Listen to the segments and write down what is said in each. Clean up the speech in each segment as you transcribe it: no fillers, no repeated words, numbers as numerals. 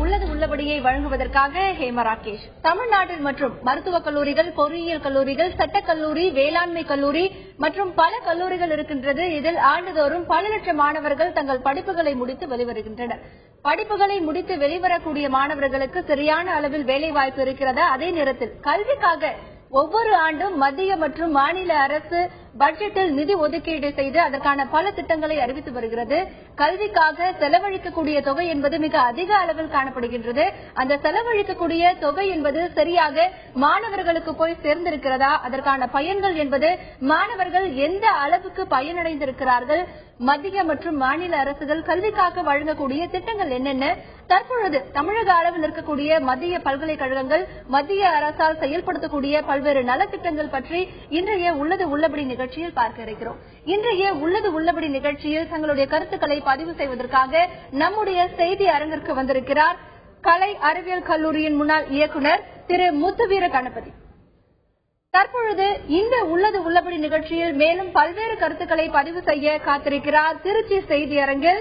உள்ளது உள்ளபடியை வழங்குவதற்காக ஹேமா ராகேஷ். தமிழ்நாட்டில் மற்றும் மருத்துவக் கல்லூரிகள், பொறியியல் கல்லூரிகள், சட்டக்கல்லூரி, வேளாண்மை கல்லூரி மற்றும் பல கல்லூரிகள் இருக்கின்றது. இதில் ஆண்டுதோறும் பல லட்சம் மாணவர்கள் தங்கள் படிப்புகளை முடித்து வெளிவருகின்றனர். படிப்புகளை முடித்து வெளிவரக்கூடிய மாணவர்களுக்கு சரியான அளவில் வேலைவாய்ப்பு இருக்கிறதா? அதே நேரத்தில் கல்விக்காக ஒவ்வொரு ஆண்டும் மத்திய மற்றும் மாநில அரசு பட்ஜெட்டில் நிதி ஒதுக்கீடு செய்து அதற்கான பல திட்டங்களை அறிவித்து வருகிறது. கல்விக்காக செலவழிக்கக்கூடிய தொகை என்பது மிக அதிக அளவில் காணப்படுகின்றது. அந்த செலவழிக்கக்கூடிய தொகை என்பது சரியாக மாணவர்களுக்கு போய் சேர்ந்திருக்கிறதா? அதற்கான பயன்கள் என்பது மாணவர்கள் எந்த அளவுக்கு பயனடைந்திருக்கிறார்கள்? மத்திய மற்றும் மாநில அரசுகள் கல்விக்காக வழங்கக்கூடிய திட்டங்கள் என்னென்ன? தற்பொழுது தமிழக அளவில் இருக்கக்கூடிய மத்திய பல்கலைக்கழகங்கள் மத்திய அரசால் செயல்படுத்தக்கூடிய பல்வேறு நலத்திட்டங்கள் பற்றி இன்றைய உள்ளது உள்ளபடி நிகழ்ச்சியில் பார்க்க இருக்கிறோம். இன்றைய உள்ளது உள்ளபடி நிகழ்ச்சியில் தங்களுடைய கருத்துக்களை பதிவு செய்வதற்காக நம்முடைய செய்தி அரங்கிற்கு வந்திருக்கிறார் கலை அறிவியல் கல்லூரியின் முன்னாள் இயக்குனர் திரு முத்துவீர கணபதி. தற்பொழுது இந்த உள்ளது உள்ளபடி நிகழ்ச்சியில் மேலும் பல்வேறு கருத்துக்களை பதிவு செய்ய காத்திருக்கிறார் திருச்சி செய்தி அரங்கில்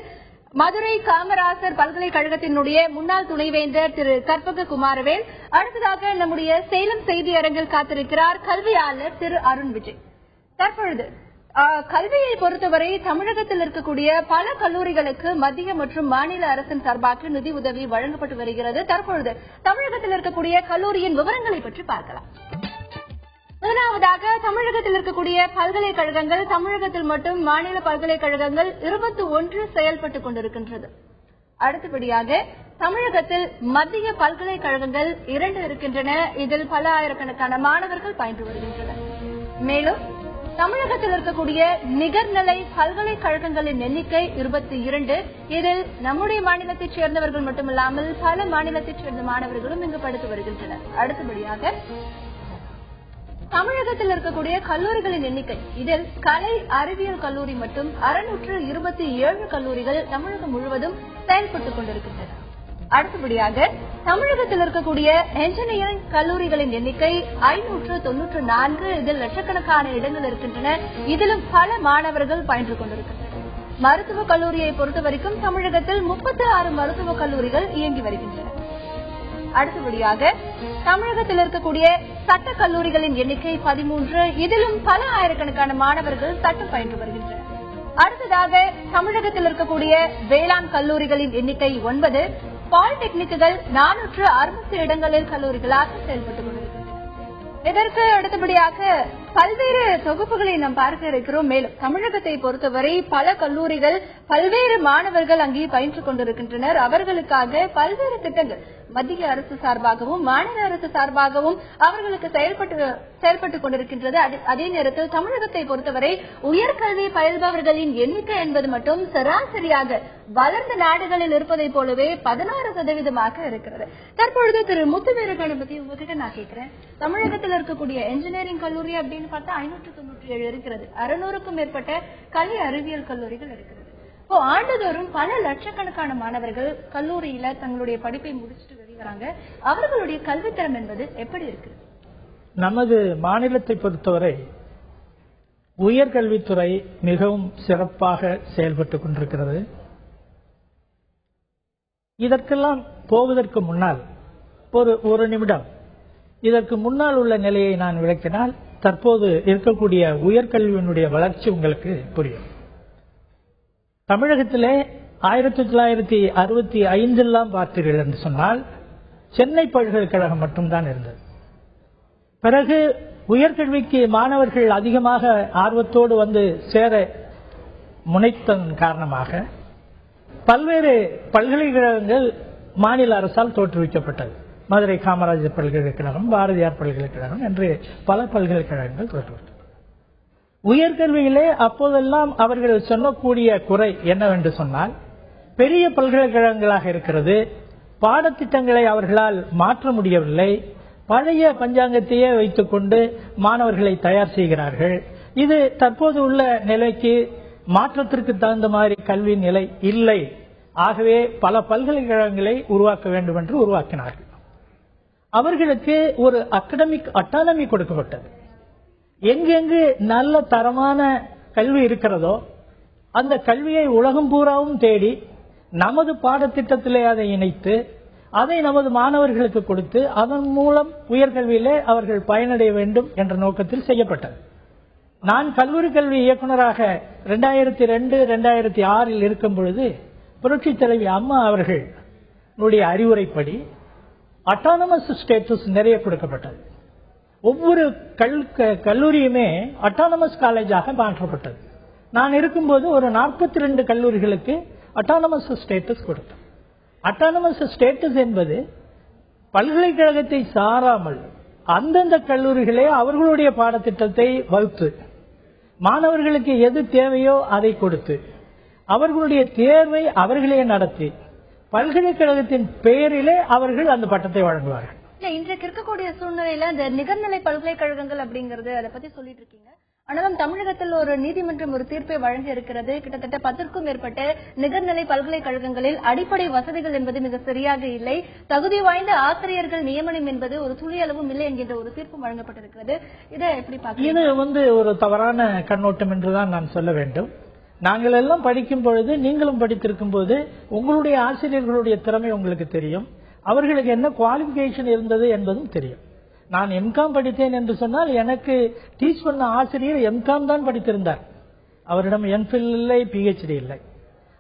மதுரை காமராசர் பல்கலைக்கழகத்தினுடைய முன்னாள் துணைவேந்தர் திரு கற்பக குமாரவேல். அடுத்ததாக நம்முடைய சேலம் செய்தி அரங்கில் காத்திருக்கிறார் கல்வியாளர் திரு அருண் விஜய். தற்பொழுது கல்வியை பொறுத்தவரை தமிழகத்தில் இருக்கக்கூடிய பல கல்லூரிகளுக்கு மத்திய மற்றும் மாநில அரசின் சார்பாக நிதி உதவி வழங்கப்பட்டு வருகிறது. தற்பொழுது தமிழகத்தில் இருக்கக்கூடிய கல்லூரியின் விவரங்களை பற்றி பார்க்கலாம். முதலாவதாக தமிழகத்தில் இருக்கக்கூடிய பல்கலைக்கழகங்கள், தமிழகத்தில் மட்டும் மாநில பல்கலைக்கழகங்கள் 21 செயல்பட்டுக் கொண்டிருக்கின்றது. அடுத்தபடியாக தமிழகத்தில் மத்திய பல்கலைக்கழகங்கள் 2 இருக்கின்றன. இதில் பல ஆயிரக்கணக்கான மாணவர்கள் பயின்று வருகின்றனர். மேலும் தமிழகத்தில் இருக்கக்கூடிய நிகர்நிலை பல்கலைக்கழகங்களின் எண்ணிக்கை 22. இதில் நம்முடைய மாநிலத்தைச் சேர்ந்தவர்கள் மட்டுமில்லாமல் பல மாநிலத்தைச் சேர்ந்த மாணவர்களும் இங்கு படித்து வருகின்றனர். அடுத்தபடியாக தமிழகத்தில் இருக்கக்கூடிய கல்லூரிகளின் எண்ணிக்கை, இதில் கலை அறிவியல் கல்லூரி மட்டும் 627 கல்லூரிகள் தமிழகம் முழுவதும் செயல்பட்டுக் கொண்டிருக்கின்றன. அடுத்தபடியாக தமிழகத்தில் இருக்கக்கூடிய என்ஜினியரிங் கல்லூரிகளின் எண்ணிக்கை 594. இதில் லட்சக்கணக்கான இடங்கள் இருக்கின்றன. இதிலும் பல மாணவர்கள் பயின்று கொண்டிருக்கின்றனர். மருத்துவக் கல்லூரியை பொறுத்தவரைக்கும் தமிழகத்தில் 36 மருத்துவக் கல்லூரிகள் இயங்கி வருகின்றன. அடுத்தபடியாக தமிழகத்தில் இருக்கக்கூடிய சட்ட கல்லூரிகளின் எண்ணிக்கை 13. இதிலும் பல ஆயிரக்கணக்கான மாணவர்கள் சட்டம் பயின்று வருகின்றனர். அடுத்ததாக தமிழகத்தில் இருக்கக்கூடிய வேளாண் கல்லூரிகளின் எண்ணிக்கை 9. பாலிடெக்னிக்குகள் 460 இடங்களில் கல்லூரிகளாக செயல்பட்டுக் கொண்டிருக்கின்றன. இதற்கு அடுத்தபடியாக பல்வேறு தொகுப்புகளை நாம் பார்க்க இருக்கிறோம். மேலும் தமிழகத்தை பொறுத்தவரை பல கல்லூரிகள் பல்வேறு மாணவர்கள் அங்கே பயின்று கொண்டிருக்கின்றனர். அவர்களுக்காக பல்வேறு திட்டங்கள் மத்திய அரசு சார்பாகவும் மாநில அரசு சார்பாகவும் அவர்களுக்கு செயல்பட்டுக் கொண்டிருக்கின்றது. அதே நேரத்தில் தமிழகத்தை பொறுத்தவரை உயர்கல்வி பயில்பவர்களின் எண்ணிக்கை என்பது மட்டும் சராசரியாக வளர்ந்த நாடுகளில் இருப்பதை போலவே 16% இருக்கிறது. தற்பொழுது திரு முத்துவீர கணபதி உங்ககிட்ட நான் கேட்கிறேன், தமிழகத்தில் இருக்கக்கூடிய என்ஜினியரிங் கல்லூரி அப்படின்னு பார்த்தா 597 இருக்கிறது. 600க்கும் மேற்பட்ட கலை அறிவியல் கல்லூரிகள் இருக்கிறது. இப்போ ஆண்டுதோறும் பல லட்சக்கணக்கான மாணவர்கள் கல்லூரியில தங்களுடைய படிப்பை முடிச்சுட்டு வெளிவராங்க. அவர்களுடைய கல்வித்தரம் என்பது எப்படி இருக்கு? நமது மாநிலத்தை பொறுத்தவரை உயர்கல்வித்துறை மிகவும் சிறப்பாக செயல்பட்டுக் கொண்டிருக்கிறது. இதற்கெல்லாம் போவதற்கு முன்னால் ஒரு நிமிடம் இதற்கு முன்னால் உள்ள நிலையை நான் விளக்கினால் தற்போது இருக்கக்கூடிய உயர்கல்வியினுடைய வளர்ச்சி உங்களுக்கு புரியும். தமிழகத்திலே 1965 பார்த்தீர்கள் என்று சொன்னால் சென்னை பல்கலைக்கழகம் மட்டும்தான் இருந்தது. பிறகு உயர்கல்விக்கு மாணவர்கள் அதிகமாக ஆர்வத்தோடு வந்து சேர முனைத்ததன் காரணமாக பல்வேறு பல்கலைக்கழகங்கள் மாநில அரசால் தோற்றுவிக்கப்பட்டது. மதுரை காமராஜர் பல்கலைக்கழகம், பாரதியார் பல்கலைக்கழகம் என்று பல பல்கலைக்கழகங்கள் தோற்றுவிட்டது. உயர்கல்வியிலே அப்போதெல்லாம் அவர்கள் சொல்லக்கூடிய குறை என்னவென்று சொன்னால், பெரிய பல்கலைக்கழகங்களாக இருக்கிறது, பாடத்திட்டங்களை அவர்களால் மாற்ற முடியவில்லை, பழைய பஞ்சாங்கத்தையே வைத்துக் கொண்டு மாணவர்களை தயார் செய்கிறார்கள். இது தற்போது உள்ள நிலைக்கு மாற்றத்திற்கு தகுந்த மாதிரி கல்வி நிலை இல்லை. ஆகவே பல பல்கலைக்கழகங்களை உருவாக்க வேண்டும் என்று உருவாக்கினார்கள். அவர்களுக்கு ஒரு அகடமிக் அட்டானமி கொடுக்கப்பட்டது. எங்கெங்கு நல்ல தரமான கல்வி இருக்கிறதோ அந்த கல்வியை உலகம் பூராவும் தேடி நமது பாடத்திட்டத்திலே அதை இணைத்து அதை நமது மாணவர்களுக்கு கொடுத்து அதன் மூலம் உயர்கல்வியிலே அவர்கள் பயனடைய வேண்டும் என்ற நோக்கத்தில் செய்யப்பட்டது. நான் கல்லூரி கல்வி இயக்குநராக 2002-2006 இருக்கும் பொழுது புரட்சி தலைவி அம்மா அவர்களுடைய அறிவுரைப்படி அட்டானமஸ் ஸ்டேட்டஸ் நிறைய கொடுக்கப்பட்டது. ஒவ்வொரு கல்லூரியுமே அட்டானமஸ் காலேஜாக மாற்றப்பட்டது. நான் இருக்கும்போது ஒரு 42 கல்லூரிகளுக்கு அட்டானமஸ் ஸ்டேட்டஸ் கொடுத்தோம். அட்டானமஸ் ஸ்டேட்டஸ் என்பது பல்கலைக்கழகத்தை சாராமல் அந்தந்த கல்லூரிகளே அவர்களுடைய பாடத்திட்டத்தை வகுத்து மாணவர்களுக்கு எது தேவையோ அதை கொடுத்து அவர்களுடைய தேர்வை அவர்களே நடத்தி பல்கலைக்கழகத்தின் பெயரிலே அவர்கள் அந்த பட்டத்தை வழங்குவார்கள். இன்றைக்கு இருக்கக்கூடிய சூழ்நிலையில இந்த நிகர்நிலை பல்கலைக்கழகங்கள் அப்படிங்கறது அதை பத்தி சொல்லிட்டு இருக்கீங்க. ஆனாலும் தமிழகத்தில் ஒரு நீதிமன்றம் ஒரு தீர்ப்பை வழங்கி இருக்கிறது. கிட்டத்தட்ட 10க்கும் மேற்பட்ட நிகர்நிலை பல்கலைக்கழகங்களில் அடிப்படை வசதிகள் என்பது மிக சரியாக இல்லை, தகுதி வாய்ந்த ஆசிரியர்கள் நியமனம் என்பது ஒரு துளி அளவும் இல்லை என்கின்ற ஒரு தீர்ப்பு வழங்கப்பட்டிருக்கிறது. இதை எப்படி பார்க்கிறீங்க? இது ஒரு தவறான கண்ணோட்டம் என்றுதான் நான் சொல்ல வேண்டும். நாங்கள் எல்லாம் படிக்கும் பொழுது, நீங்களும் படித்திருக்கும் போது உங்களுடைய ஆசிரியர்களுடைய திறமை உங்களுக்கு தெரியும், அவர்களுக்கு என்ன குவாலிபிகேஷன் இருந்தது என்பதும் தெரியும். நான் எம்காம் படித்தேன் என்று சொன்னால் எனக்கு டீச் பண்ண ஆசிரியர் எம்காம் தான் படித்திருந்தார். அவரிடம் எம்ஃபில் இல்லை, பிஹெச்டி இல்லை.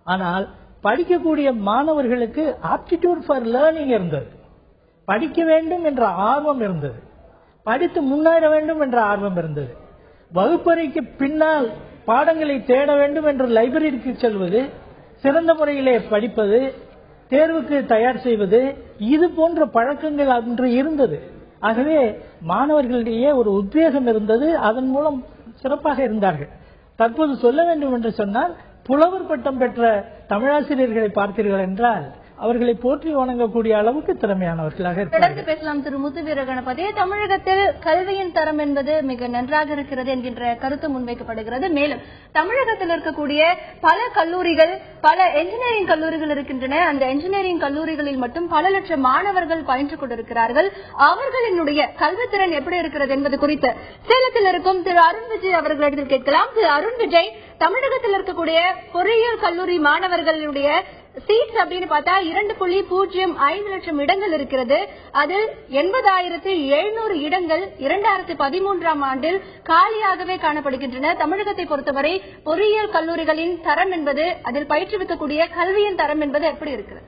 ஆனால் படிக்கக்கூடிய மாணவர்களுக்கு ஆப்டிடியூட் ஃபார் லேர்னிங் இருந்தது, படிக்க வேண்டும் என்ற ஆர்வம் இருந்தது, படித்து முன்னேற வேண்டும் என்ற ஆர்வம் இருந்தது. வகுப்பறைக்கு பின்னால் பாடங்களை தேட வேண்டும் என்று லைப்ரரிக்கு செல்வது, சிறந்த முறையிலே படிப்பது, தேர்வுக்கு தயார் செய்வது, இது போன்ற பழக்கங்கள் அன்று இருந்தது. ஆகவே மாணவர்களிடையே ஒரு உத்வேகம் இருந்தது, அதன் மூலம் சிறப்பாக இருந்தார்கள். தற்போது சொல்ல வேண்டும் என்று சொன்னால், புலவர் பட்டம் பெற்ற தமிழாசிரியர்களை பார்த்தீர்கள் என்றால் அவர்களை போற்றி வணங்கக்கூடிய அளவுக்கு திறமையானவர்களாக தொடர்ந்து பேசலாம். திரு முத்துவீர கணபதி, தமிழகத்தில் கல்வியின் தரம் என்பது மிக நன்றாக இருக்கிறது என்கின்ற கருத்து முன்வைக்கப்படுகிறது. மேலும் தமிழகத்தில் இருக்கக்கூடிய பல கல்லூரிகள், பல என்ஜினியரிங் கல்லூரிகள் இருக்கின்றன. அந்த என்ஜினியரிங் கல்லூரிகளில் மட்டும் பல லட்சம் மாணவர்கள் பயின்று கொண்டிருக்கிறார்கள். அவர்களினுடைய கல்வித்திறன் எப்படி இருக்கிறது என்பது குறித்து சேலத்தில் இருக்கும் திரு அருண் விஜய் அவர்களிடத்தில் கேட்கலாம். திரு அருண் விஜய், தமிழகத்தில் இருக்கக்கூடிய பொறியியல் கல்லூரி மாணவர்களுடைய சீட்ஸ் அப்படின்னு பார்த்தா 2.05 லட்சம் இடங்கள் இருக்கிறது. அதில் 80,700 இடங்கள் 2013ஆம் ஆண்டில் காலியாகவே காணப்படுகின்றன. தமிழகத்தை பொறுத்தவரை பொறியியல் கல்லூரிகளின் தரம் என்பது, அதில் பயிற்றுவிக்கக்கூடிய கல்வியின் தரம் என்பது எப்படி இருக்கிறது?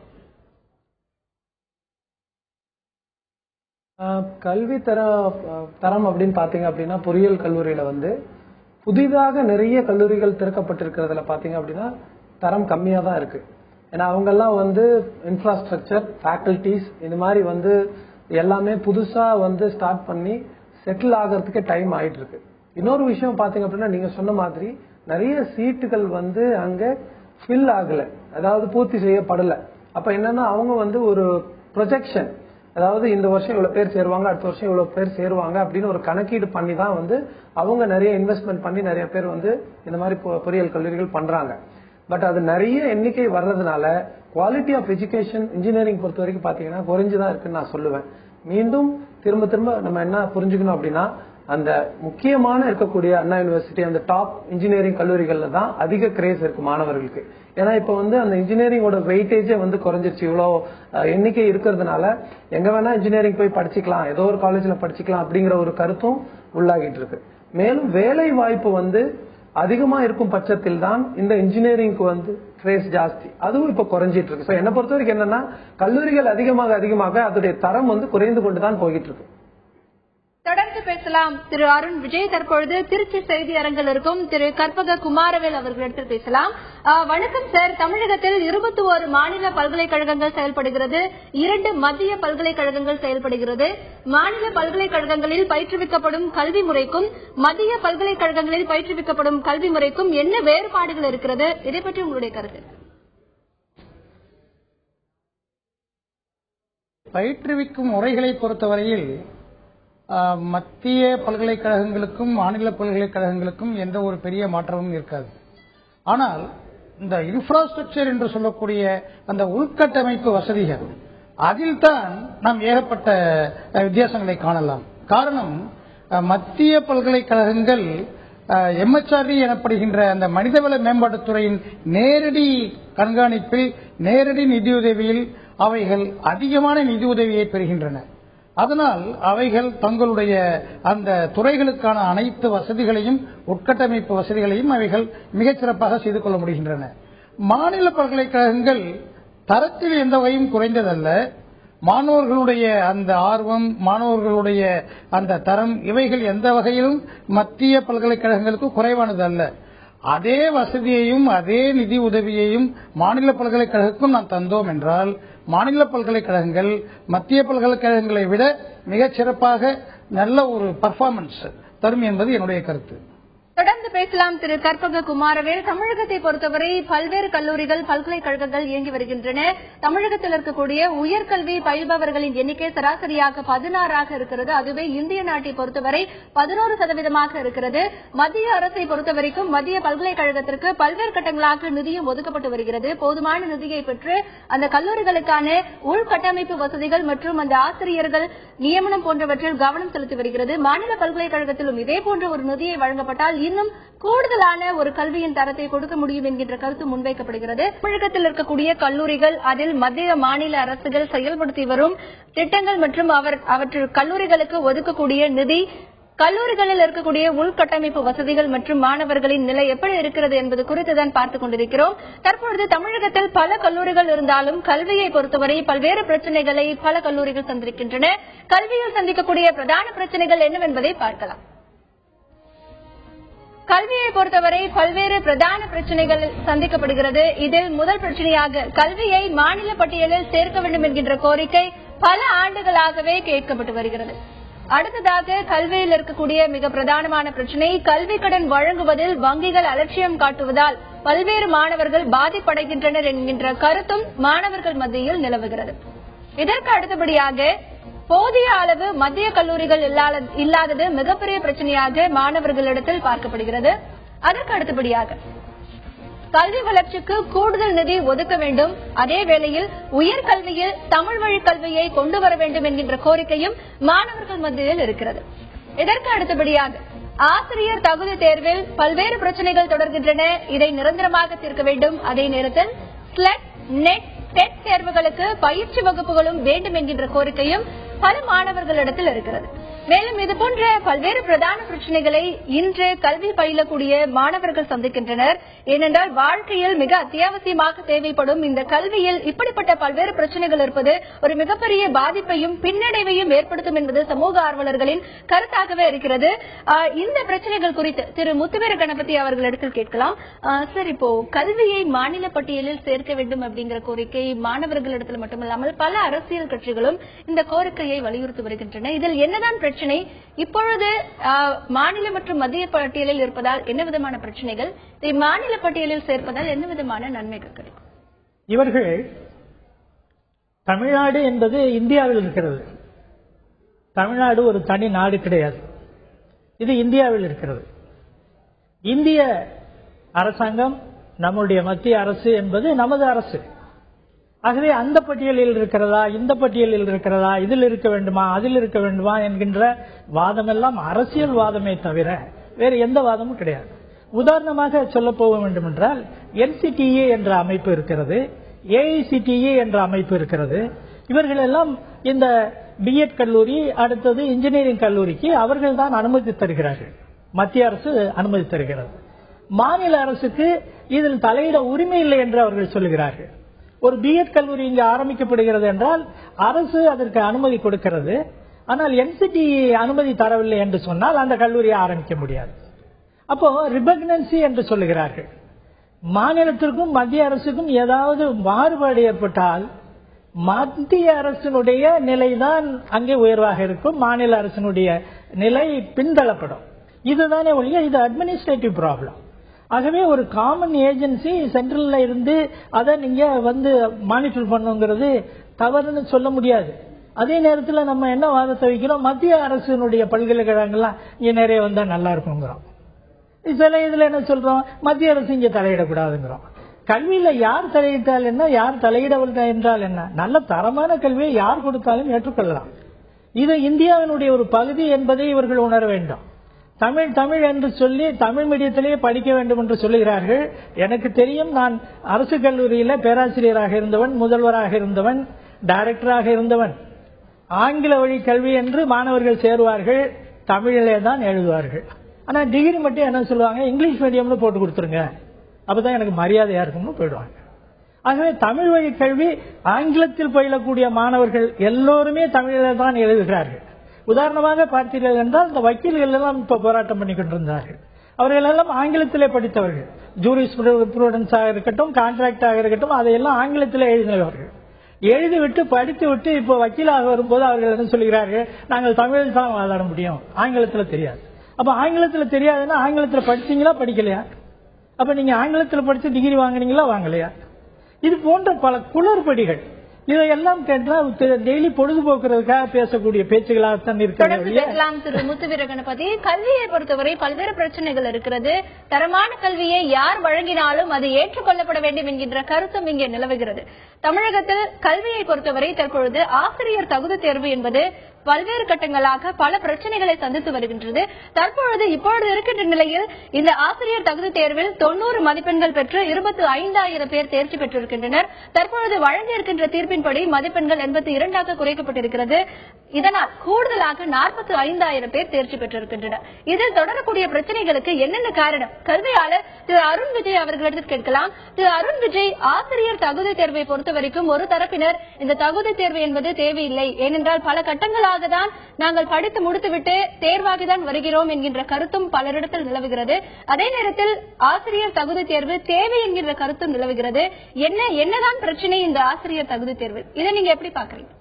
கல்வி தரம் அப்படின்னு பாத்தீங்க அப்படின்னா, பொறியியல் கல்லூரியில புதிதாக நிறைய கல்லூரிகள் திறக்கப்பட்டிருக்கிறதுல பாத்தீங்க அப்படின்னா தரம் கம்மியா தான் இருக்கு. ஏன்னா அவங்க எல்லாம் இன்ஃப்ராஸ்ட்ரக்சர், ஃபேக்கல்டிஸ் இந்த மாதிரி எல்லாமே புதுசா ஸ்டார்ட் பண்ணி செட்டில் ஆகிறதுக்கு டைம் ஆயிட்டு இருக்கு. இன்னொரு விஷயம் பாத்தீங்க அப்படின்னா, நீங்க சொன்ன மாதிரி நிறைய சீட்டுகள் அங்க ஃபில் ஆகல, அதாவது பூர்த்தி செய்யப்படல. அப்ப என்னன்னா அவங்க ஒரு ப்ரொஜெக்ஷன், அதாவது இந்த வருஷம் இவ்வளவு பேர் சேருவாங்க, அடுத்த வருஷம் இவ்வளவு பேர் சேருவாங்க அப்படின்னு ஒரு கணக்கீடு பண்ணி தான் அவங்க நிறைய இன்வெஸ்ட்மெண்ட் பண்ணி நிறைய பேர் இந்த மாதிரி பொறியியல் கல்லூரிகள் பண்றாங்க. பட் அது நிறைய எண்ணிக்கை வர்றதுனால குவாலிட்டி ஆஃப் எஜுகேஷன் இன்ஜினியரிங் பொறுத்த வரைக்கும் பாத்தீங்கன்னா குறைஞ்சுதான் இருக்குன்னு நான் சொல்லுவேன். மீண்டும் திரும்ப திரும்ப நம்ம என்ன புரிஞ்சுக்கணும் அப்படின்னா, அந்த முக்கியமான இருக்கக்கூடிய அண்ணா யூனிவர்சிட்டி, அந்த டாப் இன்ஜினியரிங் கல்லூரிகள்ல தான் அதிக கிரேஸ் இருக்கு மாணவர்களுக்கு. ஏன்னா இப்ப அந்த இன்ஜினியரிங்கோட வெயிட்டேஜே குறைஞ்சிருச்சு. இவ்வளவு எண்ணிக்கை இருக்கிறதுனால எங்க வேணா இன்ஜினியரிங் போய் படிச்சுக்கலாம், ஏதோ ஒரு காலேஜ்ல படிச்சுக்கலாம் அப்படிங்கிற ஒரு கருத்தும் உள்ளாகிட்டு இருக்கு. மேலும் வேலை வாய்ப்பு அதிகமா இருக்கும் பட்சத்தில் தான் இந்த இன்ஜினியரிங்க்கு கிரேஸ் ஜாஸ்தி, அதுவும் இப்ப குறைஞ்சிட்டு இருக்கு. என்ன பொறுத்த வரைக்கும் என்னன்னா, கல்லூரிகள் அதிகமாக அதிகமாக அதோடைய தரம் குறைந்து கொண்டுதான் போயிட்டு இருக்கு. தொடர்ந்து பேசலாம் திரு அருண் விஜய். தற்பொழுது திருச்சி செய்தி அரங்கில் இருக்கும் திரு கற்பக குமாரவேல் அவர்களிடத்தில் பேசலாம். வணக்கம் சார். தமிழகத்தில் 21 மாநில பல்கலைக்கழகங்கள் செயல்படுகிறது, 2 மத்திய பல்கலைக்கழகங்கள் செயல்படுகிறது. மாநில பல்கலைக்கழகங்களில் பயிற்றுவிக்கப்படும் கல்வி முறைக்கும் மத்திய பல்கலைக்கழகங்களில் பயிற்றுவிக்கப்படும் கல்வி முறைக்கும் என்ன வேறுபாடுகள் இருக்கிறது? இதை பற்றி உங்களுடைய கருத்து? பயிற்றுவிக்கும் முறைகளை பொறுத்தவரையில் மத்திய பல்கலைக்கழகங்களுக்கும் மாநில பல்கலைக்கழகங்களுக்கும் எந்த ஒரு பெரிய மாற்றமும் இருக்காது. ஆனால் இந்த இன்ஃப்ராஸ்ட்ரக்சர் என்று சொல்லக்கூடிய அந்த உள்கட்டமைப்பு வசதிகள், அதில் தான் நாம் ஏகப்பட்ட வித்தியாசங்களை காணலாம். காரணம், மத்திய பல்கலைக்கழகங்கள் MHRD எனப்படுகின்ற அந்த மனிதவள மேம்பாட்டுத்துறையின் நேரடி கண்காணிப்பில், நேரடி நிதியுதவியில் அவைகள் அதிகமான நிதி உதவியை பெறுகின்றன. அதனால் அவைகள் தங்களுடைய அந்த துறைகளுக்கான அனைத்து வசதிகளையும் உட்கட்டமைப்பு வசதிகளையும் அவைகள் மிகச்சிறப்பாக செய்து கொள்ள முடிகின்றன. மாநில பல்கலைக்கழகங்கள் தரத்தில் எந்த வகையும் குறைந்ததல்ல. மாணவர்களுடைய அந்த ஆர்வம், மாணவர்களுடைய அந்த தரம், இவைகள் எந்த வகையிலும் மத்திய பல்கலைக்கழகங்களுக்கு குறைவானது அல்ல. அதே வசதியையும் அதே நிதி உதவியையும் மாநில பல்கலைக்கழகத்துக்கும் நாம் தந்தோம் என்றால் மாநில பல்கலைக்கழகங்கள் மத்திய பல்கலைக்கழகங்களை விட மிகச் சிறப்பாக நல்ல ஒரு பர்ஃபார்மன்ஸ் தரும் என்பது என்னுடைய கருத்து. தொடர்ந்து பேசலாம் திரு கற்பக குமாரவேல். தமிழகத்தை பொறுத்தவரை பல்வேறு கல்லூரிகள், பல்கலைக்கழகங்கள் இயங்கி வருகின்றன. தமிழகத்தில் இருக்கக்கூடிய உயர்கல்வி பயில்பவர்களின் எண்ணிக்கை சராசரியாக 16 இருக்கிறது. அதுவே இந்திய நாட்டை பொறுத்தவரை 11% இருக்கிறது. மத்திய அரசை பொறுத்தவரைக்கும் மத்திய பல்கலைக்கழகத்திற்கு பல்வேறு கட்டங்களாக நிதியும் ஒதுக்கப்பட்டு வருகிறது. போதுமான நிதியை பெற்று அந்த கல்லூரிகளுக்கான உள்கட்டமைப்பு வசதிகள் மற்றும் அந்த ஆசிரியர்கள் நியமனம் போன்றவற்றில் கவனம் செலுத்தி வருகிறது. மாநில பல்கலைக்கழகத்திலும் இதேபோன்ற ஒரு நிதியை வழங்கப்பட்டால் இன்னும் கூடுதலான ஒரு கல்வியின் தரத்தை கொடுக்க முடியும் என்கின்ற கருத்து முன்வைக்கப்படுகிறது. தமிழகத்தில் இருக்கக்கூடிய கல்லூரிகள், அதில் மத்திய மாநில அரசுகள் செயல்படுத்தி வரும் திட்டங்கள் மற்றும் அவற்றில் கல்லூரிகளுக்கு ஒதுக்கக்கூடிய நிதி, கல்லூரிகளில் இருக்கக்கூடிய உள்கட்டமைப்பு வசதிகள் மற்றும் மாணவர்களின் நிலை எப்படி இருக்கிறது என்பது குறித்து தான் பார்த்துக் கொண்டிருக்கிறோம். தற்பொழுது தமிழகத்தில் பல கல்லூரிகள் இருந்தாலும் கல்வியை பொறுத்தவரை பல்வேறு பிரச்சனைகளை பல கல்லூரிகள் சந்திக்கின்றன. கல்வியில் சந்திக்கக்கூடிய பிரதான பிரச்சனைகள் என்னவென்பதை பார்க்கலாம். கல்வியை பொறுத்தவரை பல்வேறு பிரதான பிரச்சனைகள் சந்திக்கப்படுகிறது. இதில் முதல் பிரச்சனையாக கல்வியை மாநில பட்டியலில் சேர்க்க வேண்டும் என்கின்ற கோரிக்கை பல ஆண்டுகளாகவே கேட்கப்பட்டு வருகிறது. அடுத்ததாக கல்வியில் இருக்கக்கூடிய மிக பிரதானமான பிரச்சனை, கல்வி கடன் வழங்குவதில் வங்கிகள் அலட்சியம் காட்டுவதால் பல்வேறு மாணவர்கள் பாதிப்படைகின்றனர் என்கின்ற கருத்தும் மாணவர்கள் மத்தியில் நிலவுகிறது. இதற்கு அடுத்தபடியாக போதிய அளவு மத்திய கல்லூரிகள் இல்லாதது மிகப்பெரிய பிரச்சனையாக மாணவர்களிடத்தில் பார்க்கப்படுகிறது. அதற்கு அடுத்தபடியாக கல்வி வளர்ச்சிக்கு கூடுதல் நிதி ஒதுக்க வேண்டும், அதே வேளையில் உயர்கல்வியில் தமிழ் வழி கல்வியை கொண்டு வர வேண்டும் என்கின்ற கோரிக்கையும் மாணவர்கள் மத்தியில் இருக்கிறது. இதற்கு அடுத்தபடியாக ஆசிரியர் தகுதி தேர்வில் பல்வேறு பிரச்சனைகள் தொடர்கின்றன. இதை நிரந்தரமாக தீர்க்க வேண்டும். அதே நேரத்தில் ஸ்லெட், நெட், டெட் தேர்வுகளுக்கு பயிற்சி வகுப்புகளும் வேண்டும் என்கின்ற கோரிக்கையும் பல மாணவர்களிடத்தில் இருக்கிறது. மேலும் இதுபோன்ற பல்வேறு பிரதான பிரச்சனைகளை இன்று கல்வி பயிலக்கூடிய மாணவர்கள் சந்திக்கின்றனர். ஏனென்றால் வாழ்க்கையில் மிக அத்தியாவசியமாக தேவைப்படும் இந்த கல்வியில் இப்படிப்பட்ட பல்வேறு பிரச்சனைகள் இருப்பது ஒரு மிகப்பெரிய பாதிப்பையும் பின்னடைவையும் ஏற்படுத்தும் என்பது சமூக ஆர்வலர்களின் கருத்தாகவே இருக்கிறது. இந்த பிரச்சனைகள் குறித்து திரு முத்துவேறு கணபதி அவர்களிடத்தில் கேட்கலாம். சார், இப்போ கல்வியை மாநில பட்டியலில் சேர்க்க வேண்டும் அப்படிங்கிற கோரிக்கை மாணவர்களிடத்தில் மட்டுமல்லாமல் பல அரசியல் கட்சிகளும் இந்த கோரிக்கையை வலியுறுத்தி வருகின்றன. இதில் என்னதான் பிரச்சனை? இப்பொழுது மாநில மற்றும் மத்திய பட்டியலில் இருப்பதால் என்ன விதமான பிரச்சனைகள், இதை மாநில பட்டியலில் சேர்ப்பதால் என்ன விதமான நன்மைகள் கிடைக்கும்? இவர்கள் தமிழ்நாடு என்பது இந்தியாவில் இருக்கிறது. தமிழ்நாடு ஒரு தனி நாடு கிடையாது, இது இந்தியாவில் இருக்கிறது. இந்திய அரசாங்கம், நம்முடைய மத்திய அரசு என்பது நமது அரசு. ஆகவே அந்த பட்டியலில் இருக்கிறதா, இந்த பட்டியலில் இருக்கிறதா, இதில் இருக்க வேண்டுமா, அதில் இருக்க வேண்டுமா என்கின்ற வாதமெல்லாம் அரசியல் வாதமே தவிர வேறு எந்த வாதமும் கிடையாது. உதாரணமாக சொல்ல போக வேண்டும் என்றால் NCTA என்ற அமைப்பு இருக்கிறது, AICTE என்ற அமைப்பு இருக்கிறது. இவர்கள் எல்லாம் இந்த பிஎட் கல்லூரி, அடுத்தது இன்ஜினியரிங் கல்லூரிக்கு அவர்கள் தான் அனுமதி தருகிறார்கள். மத்திய அரசு அனுமதி தருகிறது. மாநில அரசுக்கு இதில் தலையிட உரிமை இல்லை என்று அவர்கள் சொல்லுகிறார்கள். ஒரு பிஎட் கல்லூரி இங்கு ஆரம்பிக்கப்படுகிறது என்றால் அரசு அதற்கு அனுமதி கொடுக்கிறது. ஆனால் NCTA அனுமதி தரவில்லை என்று சொன்னால் அந்த கல்லூரியை ஆரம்பிக்க முடியாது. அப்போ ரிபக்னன்சி என்று சொல்லுகிறார்கள். மாநிலத்திற்கும் மத்திய அரசுக்கும் ஏதாவது மாறுபாடு ஏற்பட்டால் மத்திய அரசினுடைய நிலைதான் அங்கே உயர்வாக இருக்கும், மாநில அரசினுடைய நிலை பின்தள்ளப்படும். இதுதானே ஒழிய இது அட்மினிஸ்ட்ரேட்டிவ் ப்ராப்ளம். ஆகவே ஒரு காமன் ஏஜென்சி சென்ட்ரல்ல இருந்து அதை நீங்க மானிட்டர் பண்ணுங்கிறது தவறுன்னு சொல்ல முடியாது. அதே நேரத்தில் நம்ம என்ன வாதத்தை வைக்கிறோம், மத்திய அரசினுடைய பல்கலைக்கழகங்கள்லாம் இங்க நிறைய வந்தா நல்லா இருக்குங்கிறோம். சில இதுல என்ன சொல்றோம், மத்திய அரசு இங்க தலையிடக்கூடாதுங்கிறோம். கல்வியில யார் தலையிட்டால் என்ன, யார் தலையிடவில்லை என்றால் என்ன, நல்ல தரமான கல்வியை யார் கொடுத்தாலும் ஏற்றுக்கொள்ளலாம். இது இந்தியாவினுடைய ஒரு பகுதி என்பதை இவர்கள் உணர வேண்டும். தமிழ் தமிழ் என்று சொல்லி தமிழ் மீடியத்திலேயே படிக்க வேண்டும் என்று சொல்லுகிறார்கள். எனக்கு தெரியும், நான் அரசு கல்லூரியில பேராசிரியராக இருந்தவன், முதல்வராக இருந்தவன். டைரக்டராக இருந்தவன் ஆங்கில வழி கல்வி என்று மாணவர்கள் சேருவார்கள், தமிழிலே தான் எழுதுவார்கள். ஆனா டிகிரி மட்டும் என்ன சொல்லுவாங்க, இங்கிலீஷ் மீடியம்னு போட்டு கொடுத்துருங்க, அப்பதான் எனக்கு மரியாதையா இருக்கும்னு போயிடுவாங்க. ஆகவே தமிழ் வழி கல்வி, ஆங்கிலத்தில் பயிலக்கூடிய மாணவர்கள் எல்லோருமே தமிழில் தான் எழுதுகிறார்கள். உதாரணமாக பார்த்தீர்கள் என்றால் இந்த வக்கீல்கள் எல்லாம் இப்ப போராட்டம் பண்ணி கொண்டிருந்தார்கள். அவர்கள் எல்லாம் ஆங்கிலத்திலே படித்தவர்கள். ஜூரிஸ்ப்ரூடன்ஸாக இருக்கட்டும், கான்ட்ராக்டாக இருக்கட்டும், அதையெல்லாம் ஆங்கிலத்திலே எழுதினவர்கள். எழுதிவிட்டு படித்து விட்டு இப்போ வக்கீலாக வரும்போது அவர்கள் என்ன சொல்கிறார்கள், நாங்கள் தமிழில் தான் வாதாட முடியும், ஆங்கிலத்தில் தெரியாது. அப்ப ஆங்கிலத்தில் தெரியாதுன்னா ஆங்கிலத்தில் படிச்சீங்களா படிக்கலையா? அப்ப நீங்க ஆங்கிலத்தில் படிச்சு டிகிரி வாங்கினீங்களா வாங்கலையா? இது போன்ற பல குளறுபடிகள் இதையெல்லாம் கேட்டா டெய்லி பொழுதுபோக்குறதுக்காக பேசக்கூடிய பேச்சுகளாகத்தான் திரு முத்துவீர கணபதி. கல்வியை பொறுத்தவரை பல்வேறு பிரச்சனைகள் இருக்கிறது. தரமான கல்வியை யார் வழங்கினாலும் அது ஏற்றுக்கொள்ளப்பட வேண்டும் என்கின்ற கருத்தும் இங்கே நிலவுகிறது. தமிழகத்தில் கல்வியை பொறுத்தவரை தற்பொழுது ஆசிரியர் தகுதி தேர்வு என்பது பல்வேறு கட்டங்களாக பல பிரச்சனைகளை சந்தித்து வருகின்றது. தற்பொழுது இப்பொழுது இருக்கின்ற நிலையில் இந்த ஆசிரியர் தகுதி தேர்வில் 90 மதிப்பெண்கள் பெற்று 25,000 பேர் தேர்ச்சி பெற்றிருக்கின்றனர். தற்பொழுது வழங்கியிருக்கின்ற தீர்ப்பின்படி மதிப்பெண்கள் 82ஆக குறைக்கப்பட்டிருக்கிறது. இதனால் கூடுதலாக 45,000 பேர் தேர்ச்சி பெற்றிருக்கின்றனர். இதில் தொடரக்கூடிய பிரச்சனைகளுக்கு என்னென்ன காரணம்? கல்வியாளர் திரு அருண் விஜய் அவர்களிடம் கேட்கலாம். திரு அருண் விஜய், ஆசிரியர் தகுதி தேர்வை பொறுத்த வரைக்கும் ஒரு தரப்பினர் இந்த தகுதி தேர்வு என்பது தேவையில்லை, ஏனென்றால் பல கட்டங்களாக தான் நாங்கள் படித்து முடித்துவிட்டு தேர்வாகிதான் வருகிறோம் என்கின்ற கருத்தும் பலரிடத்தில் நிலவுகிறது. அதே நேரத்தில் ஆசிரியர் தகுதி தேர்வு தேவை என்கின்ற கருத்தும் நிலவுகிறது. என்னதான் பிரச்சனை இந்த ஆசிரியர் தகுதி தேர்வு? இதை நீங்க எப்படி பாக்குறீங்க?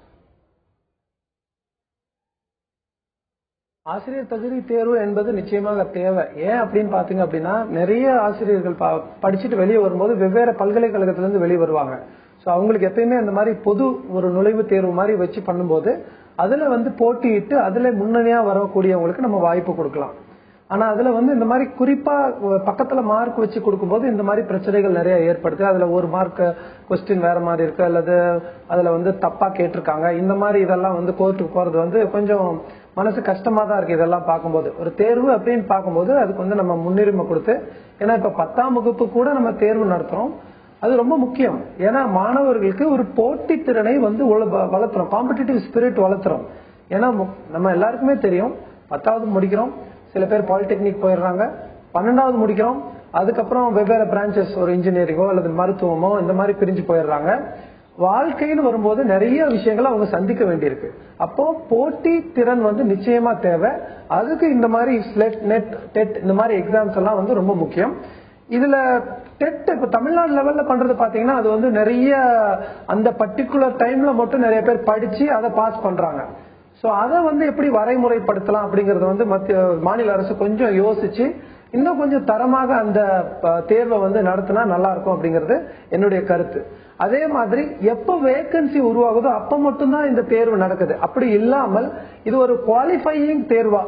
ஆசிரியர் தகுதி தேர்வு என்பது நிச்சயமாக தேவை. ஏன் அப்படின்னு பாத்தீங்க அப்படின்னா, நிறைய ஆசிரியர்கள் படிச்சுட்டு வெளியே வரும்போது வெவ்வேறு பல்கலைக்கழகத்திலிருந்து வெளியே வருவாங்க. சோ அவங்களுக்கு எப்பயுமே அந்த மாதிரி பொது ஒரு நுழைவு தேர்வு மாதிரி வச்சு பண்ணும்போது அதுல போட்டியிட்டு அதுல முன்னணியா வரக்கூடியவங்களுக்கு நம்ம வாய்ப்பு கொடுக்கலாம். ஆனா அதுல இந்த மாதிரி குறிப்பா பக்கத்துல மார்க் வச்சு கொடுக்கும்போது இந்த மாதிரி பிரச்சனைகள் நிறைய ஏற்படுது. அதுல ஒரு மார்க் கொஸ்டின் வேற மாதிரி இருக்கு, அல்லது அதுல தப்பா கேட்டிருக்காங்க. இந்த மாதிரி இதெல்லாம் கோர்ட்டுக்கு போறது கொஞ்சம் மனசு கஷ்டமா தான் இருக்கு. இதெல்லாம் பார்க்கும்போது ஒரு தேர்வு அப்படின்னு பார்க்கும்போது அதுக்கு நம்ம முன்னுரிமை கொடுத்து, ஏன்னா இப்ப 10ஆம் வகுப்பு கூட நம்ம தேர்வு நடத்துறோம். அது ரொம்ப முக்கியம். ஏன்னா மாணவர்களுக்கு ஒரு போட்டி திறனை வளர்த்துறோம், காம்படிட்டிவ் ஸ்பிரிட் வளர்த்துறோம். ஏன்னா நம்ம எல்லாருக்குமே தெரியும், 10வது முடிக்கிறோம், சில பேர் பாலிடெக்னிக் போயிடுறாங்க, 12வது முடிக்கிறோம், அதுக்கப்புறம் வெவ்வேறு பிரான்சஸ், ஒரு இன்ஜினியரிங்கோ அல்லது மருத்துவமோ இந்த மாதிரி பிரிஞ்சு போயிடுறாங்க. வாழ்க்கைன்னு வரும்போது நிறைய விஷயங்களை அவங்க சந்திக்க வேண்டியிருக்கு. அப்போ போட்டி திறன் நிச்சயமா தேவை. அதுக்கு இந்த மாதிரி ஸ்லெட், நெட், டெட் இந்த மாதிரி எக்ஸாம்ஸ் எல்லாம் ரொம்ப முக்கியம். இதுல டெட் இப்ப தமிழ்நாடு லெவல்ல பண்றது பாத்தீங்கன்னா அது நிறைய அந்த பர்டிகுலர் டைம்ல மட்டும் நிறைய பேர் படிச்சு அதை பாஸ் பண்றாங்க. சோ அதை எப்படி வரைமுறைப்படுத்தலாம் அப்படிங்கறது மாநில அரசு கொஞ்சம் யோசிச்சு இன்னும் கொஞ்சம் தரமாக அந்த தேர்வை நடத்தினா நல்லா இருக்கும் அப்படிங்கிறது என்னுடைய கருத்து. அதே மாதிரி எப்ப வேகன்சி உருவாகுதோ அப்ப மட்டும்தான் இந்த தேர்வு நடக்குது. அப்படி இல்லாமல் இது ஒரு குவாலிஃபையிங் தேர்வா,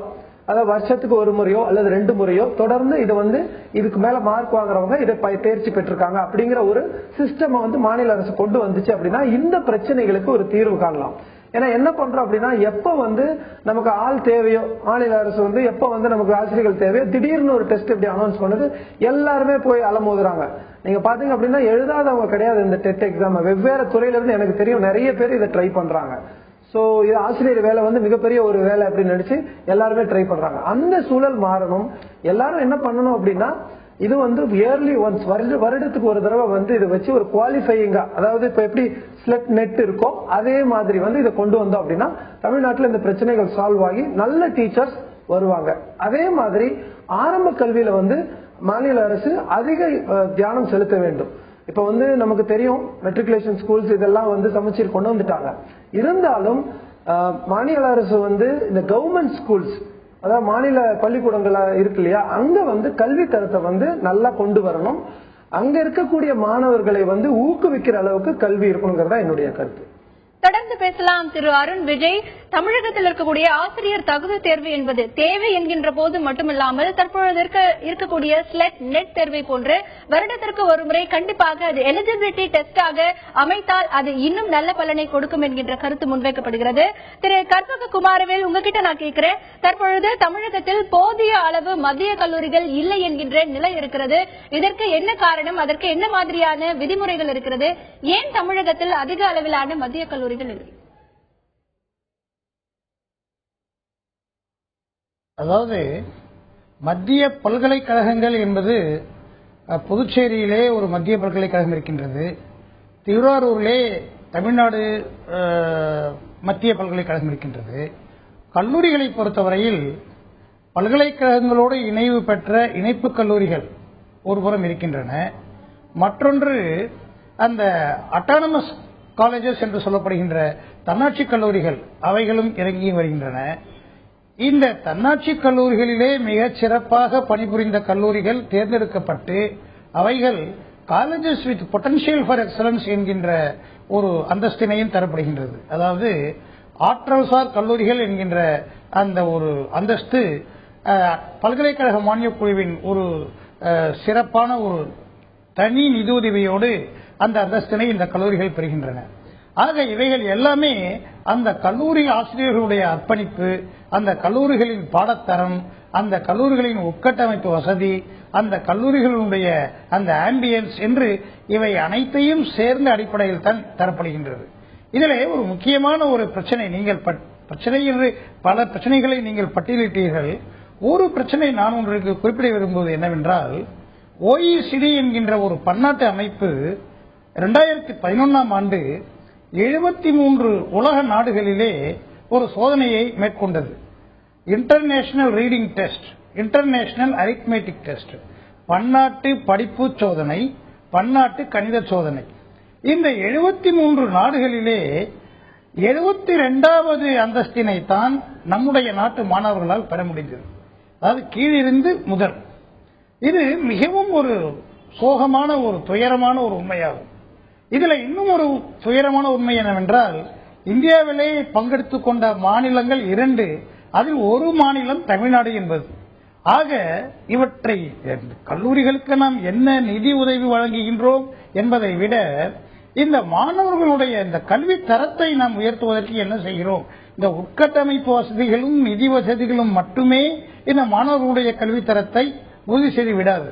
அதாவது வருஷத்துக்கு ஒரு முறையோ அல்லது 2 முறையோ தொடர்ந்து இது இதுக்கு மேல மார்க் வாங்குறவங்க இதை தேர்ச்சி பெற்றிருக்காங்க அப்படிங்கிற ஒரு சிஸ்டம் மாநில அரசு கொண்டு வந்துச்சு அப்படின்னா இந்த பிரச்சனைகளுக்கு ஒரு தீர்வு காணலாம். ஏன்னா என்ன பண்றோம் அப்படின்னா, எப்ப நமக்கு ஆள் தேவையோ, மாநில அரசு எப்ப நமக்கு ஆசிரியர்கள் தேவையோ திடீர்னு ஒரு டெஸ்ட் இப்படி அனௌன்ஸ் பண்ணது எல்லாருமே போய் அலமோதுறாங்க. நீங்க பாத்தீங்க அப்படின்னா எழுதாதவங்க கிடையாது இந்த டெட் எக்ஸாம். வெவ்வேறு துறையில இருந்து எனக்கு தெரியும் நிறைய பேர் இதை ட்ரை பண்றாங்க. சோ இது ஆசிரியர் வேலை மிகப்பெரிய ஒரு வேலை அப்படின்னு நினைச்சு எல்லாருமே ட்ரை பண்றாங்க. அந்த சூழல் மாறணும். எல்லாரும் என்ன பண்ணணும் அப்படின்னா, இது இயர்லி ஒன்ஸ், வருடத்துக்கு ஒரு தடவை இதை வச்சு ஒரு குவாலிஃபையிங்கா, அதாவது இப்ப எப்படி ஸ்லெட் நெட் இருக்கோ அதே மாதிரி இதை கொண்டு வந்தோம் அப்படின்னா தமிழ்நாட்டில் இந்த பிரச்சனைகள் சால்வ் ஆகி நல்ல டீச்சர்ஸ் வருவாங்க. அதே மாதிரி ஆரம்ப கல்வியில மாநில அரசு அதிக தியானம் செலுத்த வேண்டும். இப்ப நமக்கு தெரியும் மெட்ரிகுலேஷன் ஸ்கூல்ஸ் இதெல்லாம் சமச்சீர் கொண்டு வந்துட்டாங்க. இருந்தாலும் மாநில அரசு இந்த கவர்மெண்ட் ஸ்கூல்ஸ், அதாவது மாநில பள்ளிக்கூடங்கள் இருக்கு இல்லையா, அங்க கல்வி தரத்தை நல்லா கொண்டு வரணும். அங்க இருக்கக்கூடிய மாணவர்களை ஊக்குவிக்கிற அளவுக்கு கல்வி இருக்கணுங்கிறதா என்னுடைய கருத்து. தொடர்ந்து பேசலாம் திரு அருண் விஜய். தமிழகத்தில் இருக்கக்கூடிய ஆசிரியர் தகுதி தேர்வு என்பது தேவை என்கின்ற போது மட்டுமில்லாமல் தற்பொழுது இருக்கக்கூடிய ஸ்லெட் நெட் தேர்வை போன்று வருடத்திற்கு ஒருமுறை கண்டிப்பாக அது எலிஜிபிலிட்டி டெஸ்டாக அமைத்தால் அது இன்னும் நல்ல பலனை கொடுக்கும் என்கின்ற கருத்து முன்வைக்கப்படுகிறது. திரு கற்பக குமாரவேல், உங்ககிட்ட நான் கேட்கிறேன், தற்பொழுது தமிழகத்தில் போதிய அளவு மத்திய கல்லூரிகள் இல்லை என்கின்ற நிலை இருக்கிறது. இதற்கு என்ன காரணம்? அதற்கு என்ன மாதிரியான விதிமுறைகள் இருக்கிறது? ஏன் தமிழகத்தில் அதிக அளவிலான மத்திய கல்லூரிகள் இல்லை? அதாவது மத்திய பல்கலைக்கழகங்கள் என்பது புதுச்சேரியிலே ஒரு மத்திய பல்கலைக்கழகம் இருக்கின்றது. திருவாரூரிலே தமிழ்நாடு மத்திய பல்கலைக்கழகம் இருக்கின்றது. கல்லூரிகளை பொறுத்தவரையில் பல்கலைக்கழகங்களோடு இணைவு பெற்ற இணைப்பு கல்லூரிகள் ஒருபுறம் இருக்கின்றன. மற்றொன்று அந்த அட்டானமஸ் காலேஜஸ் என்று சொல்லப்படுகின்ற தன்னாட்சி கல்லூரிகள், அவைகளும் இறங்கி வருகின்றன. இந்த தன்னாட்சி கல்லூரிகளிலே மிகச் சிறப்பாக பணிபுரிந்த கல்லூரிகள் தேர்ந்தெடுக்கப்பட்டு அவைகள் colleges with potential for excellence என்கின்ற ஒரு அந்தஸ்தினையும் தரப்படுகின்றது. அதாவது ஆற்றல்சார் கல்லூரிகள் என்கின்ற அந்த ஒரு அந்தஸ்து பல்கலைக்கழக மானியக் குழுவின் ஒரு சிறப்பான ஒரு தனி நிதியுதவியோடு அந்த அந்தஸ்தினை இந்த கல்லூரிகள் பெறுகின்றன. ஆக இவைகள் எல்லாமே அந்த கல்லூரி ஆசிரியர்களுடைய அர்ப்பணிப்பு, அந்த கல்லூரிகளின் பாடத்தரம், அந்த கல்லூரிகளின் உட்கட்டமைப்பு வசதி, அந்த கல்லூரிகளுடைய அந்த ஆம்பியன்ஸ் என்று இவை அனைத்தையும் சேர்ந்த அடிப்படையில் தான் தரப்படுகின்றது. இதிலே ஒரு முக்கியமான ஒரு பிரச்சனை, நீங்கள் பிரச்சனை என்று பல பிரச்சனைகளை நீங்கள் பட்டியலிட்டீர்கள். ஒரு பிரச்சனை நான் உங்களுக்கு குறிப்பிட விரும்புவது என்னவென்றால், OECD என்கின்ற ஒரு பன்னாட்டு அமைப்பு 2011ஆம் ஆண்டு 73 உலக நாடுகளிலே ஒரு சோதனையை மேற்கொண்டது. International reading test, international arithmetic test, பன்னாட்டு படிப்பு சோதனை, பன்னாட்டு கணித சோதனை. இந்த 73 நாடுகளிலே 72வது அந்தஸ்தினை தான் நம்முடைய நாட்டு மாணவர்களால் பெற முடிந்தது. அதாவது கீழிருந்து முதல். இது மிகவும் ஒரு சோகமான ஒரு துயரமான ஒரு உண்மையாகும். இதுல இன்னும் ஒரு துயரமான உண்மை என்னவென்றால், இந்தியாவிலே பங்கெடுத்துக் கொண்ட மாநிலங்கள் 2, அதில் ஒரு மாநிலம் தமிழ்நாடு என்பது. ஆக இவற்றை கல்லூரிகளுக்கு நாம் என்ன நிதி உதவி வழங்குகின்றோம் என்பதை விட இந்த மாணவர்களுடைய இந்த கல்வி தரத்தை நாம் உயர்த்துவதற்கு என்ன செய்கிறோம்? இந்த உட்கட்டமைப்பு வசதிகளும் நிதி வசதிகளும் மட்டுமே இந்த மாணவர்களுடைய கல்வி தரத்தை உறுதி செய்து விடாது.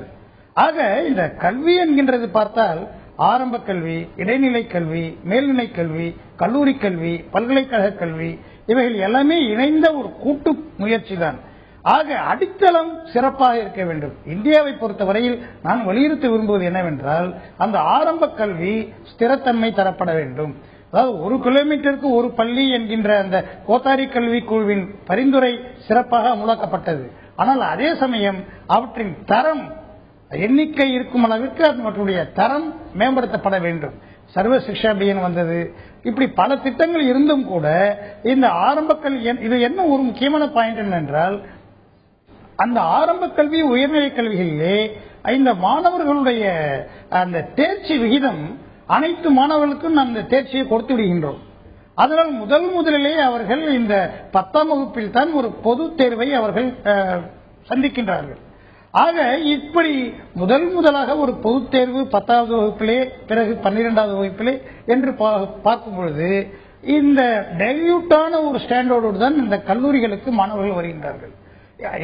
ஆக இந்த கல்வி என்கின்றது பார்த்தால் ஆரம்ப கல்வி, இடைநிலை கல்வி, மேல்நிலை கல்வி, கல்லூரி கல்வி, பல்கலைக்கழக கல்வி, இவைகள் எல்லாமே இணைந்த ஒரு கூட்டு முயற்சி தான். ஆக அடித்தளம் சிறப்பாக இருக்க வேண்டும். இந்தியாவை பொறுத்தவரையில் நான் வலியுறுத்த விரும்புவது என்னவென்றால், அந்த ஆரம்ப கல்வி ஸ்திரத்தன்மை தரப்பட வேண்டும். அதாவது 1 கிலோமீட்டருக்கு ஒரு பள்ளி என்கின்ற அந்த கோத்தாரி கல்வி குழுவின் பரிந்துரை சிறப்பாக அமுலாக்கப்பட்டது. ஆனால் அதே சமயம் அவற்றின் தரம், எண்ணிக்கை இருக்கும் அளவிற்கு அவற்றுடைய தரம் மேம்படுத்தப்பட வேண்டும். சர்வ சிக்ஷா அபியான் வந்தது. இப்படி பல திட்டங்கள் இருந்தும் கூட இந்த ஆரம்ப கல்வி, இது என்ன ஒரு முக்கியமான பாயிண்ட் என்னென்றால், அந்த ஆரம்ப கல்வி உயர்நிலை கல்விகளிலே இந்த மாணவர்களுடைய அந்த தேர்ச்சி விகிதம், அனைத்து மாணவர்களுக்கும் நாம் இந்த தேர்ச்சியை கொடுத்து விடுகின்றோம். அதனால் முதலிலே அவர்கள் இந்த 10ஆம் வகுப்பில் தான் ஒரு பொது தேர்வை அவர்கள் சந்திக்கின்றார்கள். ஆக இப்படி முதலாக ஒரு பொதுத் தேர்வு 10வது வகுப்பிலே, பிறகு 12வது வகுப்பிலே என்று பார்க்கும் பொழுது இந்த டைல்யூட்டான ஒரு ஸ்டாண்டர்டோடு தான் இந்த கல்லூரிகளுக்கு மாணவர்கள் வருகின்றார்கள்.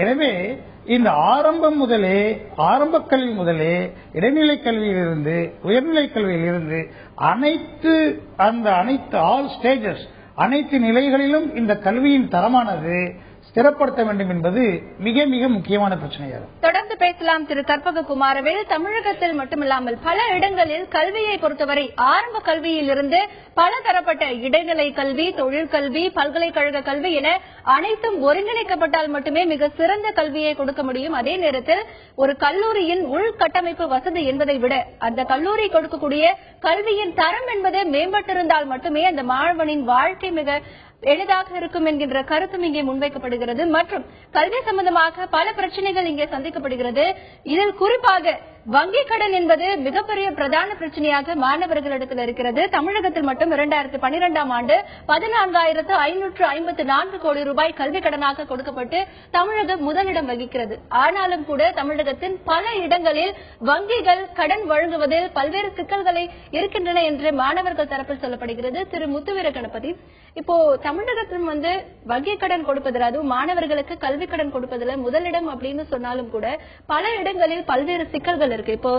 எனவே இந்த ஆரம்ப கல்வி முதலே இடைநிலை கல்வியிலிருந்து உயர்நிலை கல்வியிலிருந்து அனைத்து ஆல் ஸ்டேஜஸ், அனைத்து நிலைகளிலும் இந்த கல்வியின் தரமானது ஸ்திரப்படுத்த வேண்டும் என்பது மிக மிக முக்கியமான பிரச்சனையாகும். தொடர்ந்து பேசலாம் திரு கற்பக குமாரவேல். தமிழகத்தில் மட்டுமில்லாமல் பல இடங்களில் கல்வியை பொறுத்தவரை ஆரம்ப கல்வியிலிருந்து பல தரப்பட்ட இடைநிலை கல்வி, தொழிற்கல்வி, பல்கலைக்கழக கல்வி என அனைத்தும் ஒருங்கிணைக்கப்பட்டால் மட்டுமே மிக சிறந்த கல்வியை கொடுக்க முடியும். அதே நேரத்தில் ஒரு கல்லூரியின் உள்கட்டமைப்பு வசதி என்பதை விட அந்த கல்லூரி கொடுக்கக்கூடிய கல்வியின் தரம் என்பது மேம்பட்டிருந்தால் மட்டுமே அந்த மாணவனின் வாழ்க்கை மிக எளிதாக இருக்கும் என்கின்ற கருத்தும் இங்கே முன்வைக்கப்படுகிறது. மற்றும் கல்வி சம்பந்தமாக பல பிரச்சனைகள் இங்கே சந்திக்கப்படுகிறது. இதில் குறிப்பாக வங்கி கடன் என்பது மிகப்பெரிய பிரதான பிரச்சனையாக மாணவர்களிடத்தில் இருக்கிறது. தமிழகத்தில் மட்டும் 2012ஆம் ஆண்டு 14,554 கோடி ரூபாய் கல்வி கடனாக கொடுக்கப்பட்டு தமிழகம் முதலிடம் வகிக்கிறது. ஆனாலும் கூட தமிழகத்தின் பல இடங்களில் வங்கிகள் கடன் வழங்குவதில் பல்வேறு சிக்கல்களை இருக்கின்றன என்று மாணவர்கள் தரப்பில் சொல்லப்படுகிறது. திரு முத்துவீர கணபதி, இப்போ தமிழகத்தில் வங்கி கடன் கொடுப்பதில், அதுவும் மாணவர்களுக்கு கல்வி கடன் கொடுப்பதில் முதலிடம் அப்படின்னு சொன்னாலும் கூட பல இடங்களில் பல்வேறு சிக்கல்கள் இருக்கு. இப்போ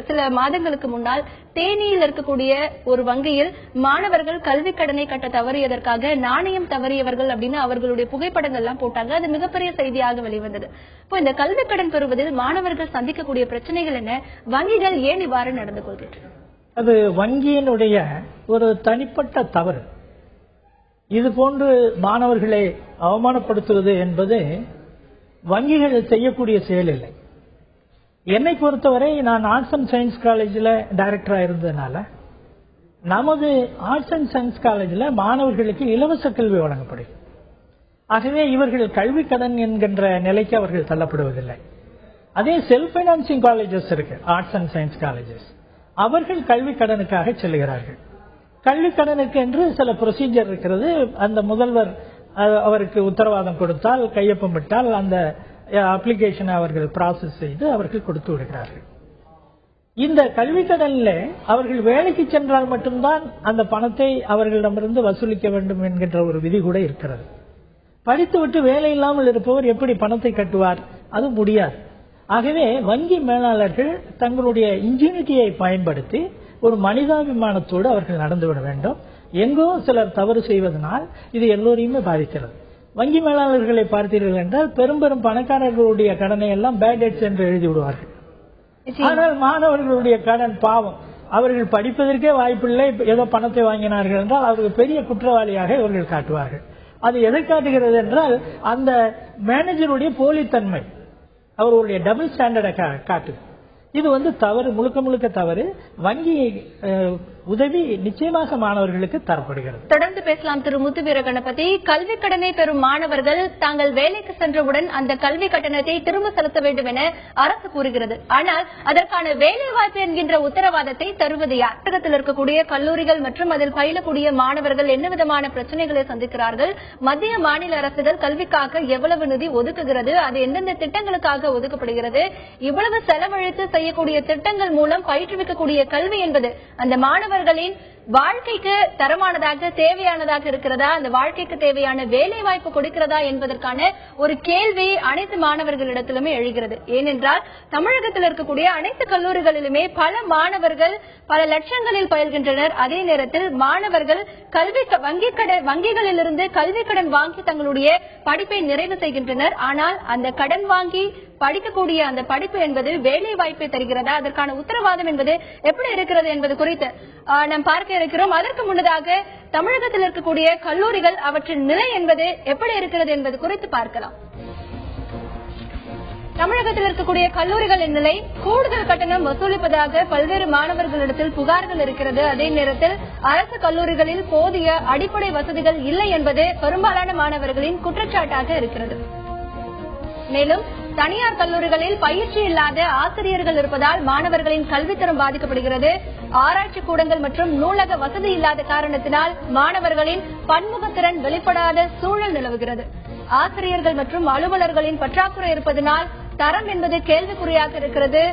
சில மாதங்களுக்கு முன்னால் தேனியில் இருக்கக்கூடிய ஒரு வங்கியில் மாணவர்கள் கல்வி கடனை கட்ட தவறியதற்காக நாணயம் தவறியவர்கள் அப்படின்னு அவர்களுடைய புகைப்படங்கள் எல்லாம் போட்டாங்க. அது மிகப்பெரிய செய்தியாக வெளிவந்தது. இப்போ இந்த கல்வி கடன் பெறுவதில் மாணவர்கள் சந்திக்கக்கூடிய பிரச்சனைகள் என்ன, வங்கிகள் ஏன் இவ்வாறு நடந்து கொள்கின்றன? அது வங்கியினுடைய ஒரு தனிப்பட்ட தவறு. இது போன்று மாணவர்களை அவமானப்படுத்துவது என்பது வங்கிகள் செய்யக்கூடிய செயல் இல்லை. என்னை பொறுத்தவரை நான் ஆர்ட்ஸ் அண்ட் சயின்ஸ் காலேஜில் டைரக்டரா இருந்ததுனால நமது ஆர்ட்ஸ் அண்ட் சயின்ஸ் காலேஜில் மாணவர்களுக்கு இலவச கல்வி வழங்கப்படும். ஆகவே இவர்கள் கல்வி கடன் என்கின்ற நிலைக்கு அவர்கள் தள்ளப்படுவதில்லை. அதே செல்ஃப் பைனான்சிங் காலேஜஸ் இருக்கு, ஆர்ட்ஸ் அண்ட் சயின்ஸ் காலேஜஸ், அவர்கள் கல்வி கடனுக்காக செல்கிறார்கள். கல்வி கடனுக்கு என்று சில ப்ரொசீஜர் இருக்கிறது. அந்த முதல்வர் அவருக்கு உத்தரவாதம் கொடுத்தால், கையொப்பமிட்டால் அந்த அப்ளிகேஷனை அவர்கள் ப்ராசஸ் செய்து அவர்கள் கொடுத்து விடுகிறார்கள். இந்த கல்வி கடனில் அவர்கள் வேலைக்கு சென்றால் மட்டும்தான் அந்த பணத்தை அவர்களிடமிருந்து வசூலிக்க வேண்டும் என்கின்ற ஒரு விதி கூட இருக்கிறது. படித்துவிட்டு வேலை இல்லாமல் இருப்பவர் எப்படி பணத்தை கட்டுவார்? அது முடியாது. ஆகவே வங்கி மேலாளர்கள் தங்களுடைய இன்ஜினிட்டியை பயன்படுத்தி ஒரு மனிதாபிமானத்தோடு அவர்கள் நடந்துவிட வேண்டும். எங்கோ சிலர் தவறு செய்வதனால் இது எல்லோரையுமே பாதிக்கிறது. வங்கி மேலாளர்களை பார்த்தீர்கள் என்றால் பெரும் பெரும் பணக்காரர்களுடைய கடனை எல்லாம் பேட் டெட்ஸ் என்று எழுதி விடுவார்கள். ஆனால் மாணவர்களுடைய கடன் பாவம், அவர்கள் படிப்பதற்கே வாய்ப்பில்லை, ஏதோ பணத்தை வாங்கினார்கள் என்றால் அவர்கள் பெரிய குற்றவாளியாக இவர்கள் காட்டுவார்கள். அது எதை காட்டுகிறது என்றால் அந்த மேனேஜருடைய போலித்தன்மை, அவர்களுடைய டபுள் ஸ்டாண்டர்டை காட்டுது. இது தவறு, முழுக்க முழுக்க தவறு. வங்கி உதவி நிச்சயமாக மாணவர்களுக்கு தரப்படுகிறது. தொடர்ந்து பேசலாம் திரு முத்துவீர கணபதி. கல்வி கடனை பெறும் மாணவர்கள் தாங்கள் வேலைக்கு சென்றவுடன் அந்த கல்வி கட்டணத்தை திரும்ப செலுத்த வேண்டும் என அரசு கூறுகிறது. ஆனால் அதற்கான வேலை வாய்ப்பு என்கின்ற உத்தரவாதத்தை தருவது யார்? தமிழகத்தில் இருக்கக்கூடிய கல்லூரிகள் மற்றும் அதில் பயிலக்கூடிய மாணவர்கள் என்ன விதமான பிரச்சனைகளை சந்திக்கிறார்கள்? மத்திய மாநில அரசுகள் கல்விக்காக எவ்வளவு நிதி ஒதுக்குகிறது? அது எந்தெந்த திட்டங்களுக்காக ஒதுக்கப்படுகிறது? இவ்வளவு செலவழித்து செய்யக்கூடிய திட்டங்கள் மூலம் பயிற்றுவிக்கக்கூடிய கல்வி என்பது அந்த மாணவர்களின் வாழ்க்கைக்கு தரமானதாக தேவையானதாக இருக்கிறதா? அந்த வாழ்க்கைக்கு தேவையான வேலை வாய்ப்பு கொடுக்கிறதா என்பதற்கான ஒரு கேள்வி அனைத்து மாணவர்களிடத்திலுமே எழுகிறது. ஏனென்றால் தமிழகத்தில் இருக்கக்கூடிய அனைத்து கல்லூரிகளிலுமே பல மாணவர்கள் பல லட்சங்களில் பயில்கின்றனர். அதே நேரத்தில் மாணவர்கள் வங்கிகளிலிருந்து கல்வி கடன் வாங்கி தங்களுடைய படிப்பை நிறைவு செய்கின்றனர். ஆனால் அந்த கடன் வாங்கி படிக்கக்கூடிய அந்த படிப்பு என்பது வேலை வாய்ப்பை தருகிறதா? அதற்கான உத்தரவாதம் என்பது எப்படி இருக்கிறது என்பது குறித்து நாம் பார்க்க இருக்கிறோம். அதற்கு முன்னதாக தமிழகத்தில் இருக்கக்கூடிய கல்லூரிகள் அவற்றின் நிலை என்பது எப்படி இருக்கிறது என்பது குறித்து பார்க்கலாம். தமிழகத்தில் இருக்கக்கூடிய கல்லூரிகளின் நிலை, கூடுதல் கட்டணம் வசூலிப்பதாக பல்வேறு மாணவர்களிடத்தில் புகார்கள் இருக்கிறது. அதே நேரத்தில் அரசு கல்லூரிகளில் போதிய அடிப்படை வசதிகள் இல்லை என்பது பெரும்பாலான மாணவர்களின் குற்றச்சாட்டாக இருக்கிறது. மேலும் தனியார் கல்லூரிகளில் பயிற்சி இல்லாத ஆசிரியர்கள் இருப்பதால் மாணவர்களின் கல்வித்தரம் பாதிக்கப்படுகிறது. ஆராய்ச்சி கூடங்கள் மற்றும் நூலக வசதி இல்லாத காரணத்தினால் மாணவர்களின் பன்முகத்திறன் வெளிப்படாத சூழல் நிலவுகிறது. ஆசிரியர்கள் மற்றும் அலுவலர்களின் பற்றாக்குறை இருப்பதனால் தரம் என்பது கேள்விக்குறியாக இருக்கிறது.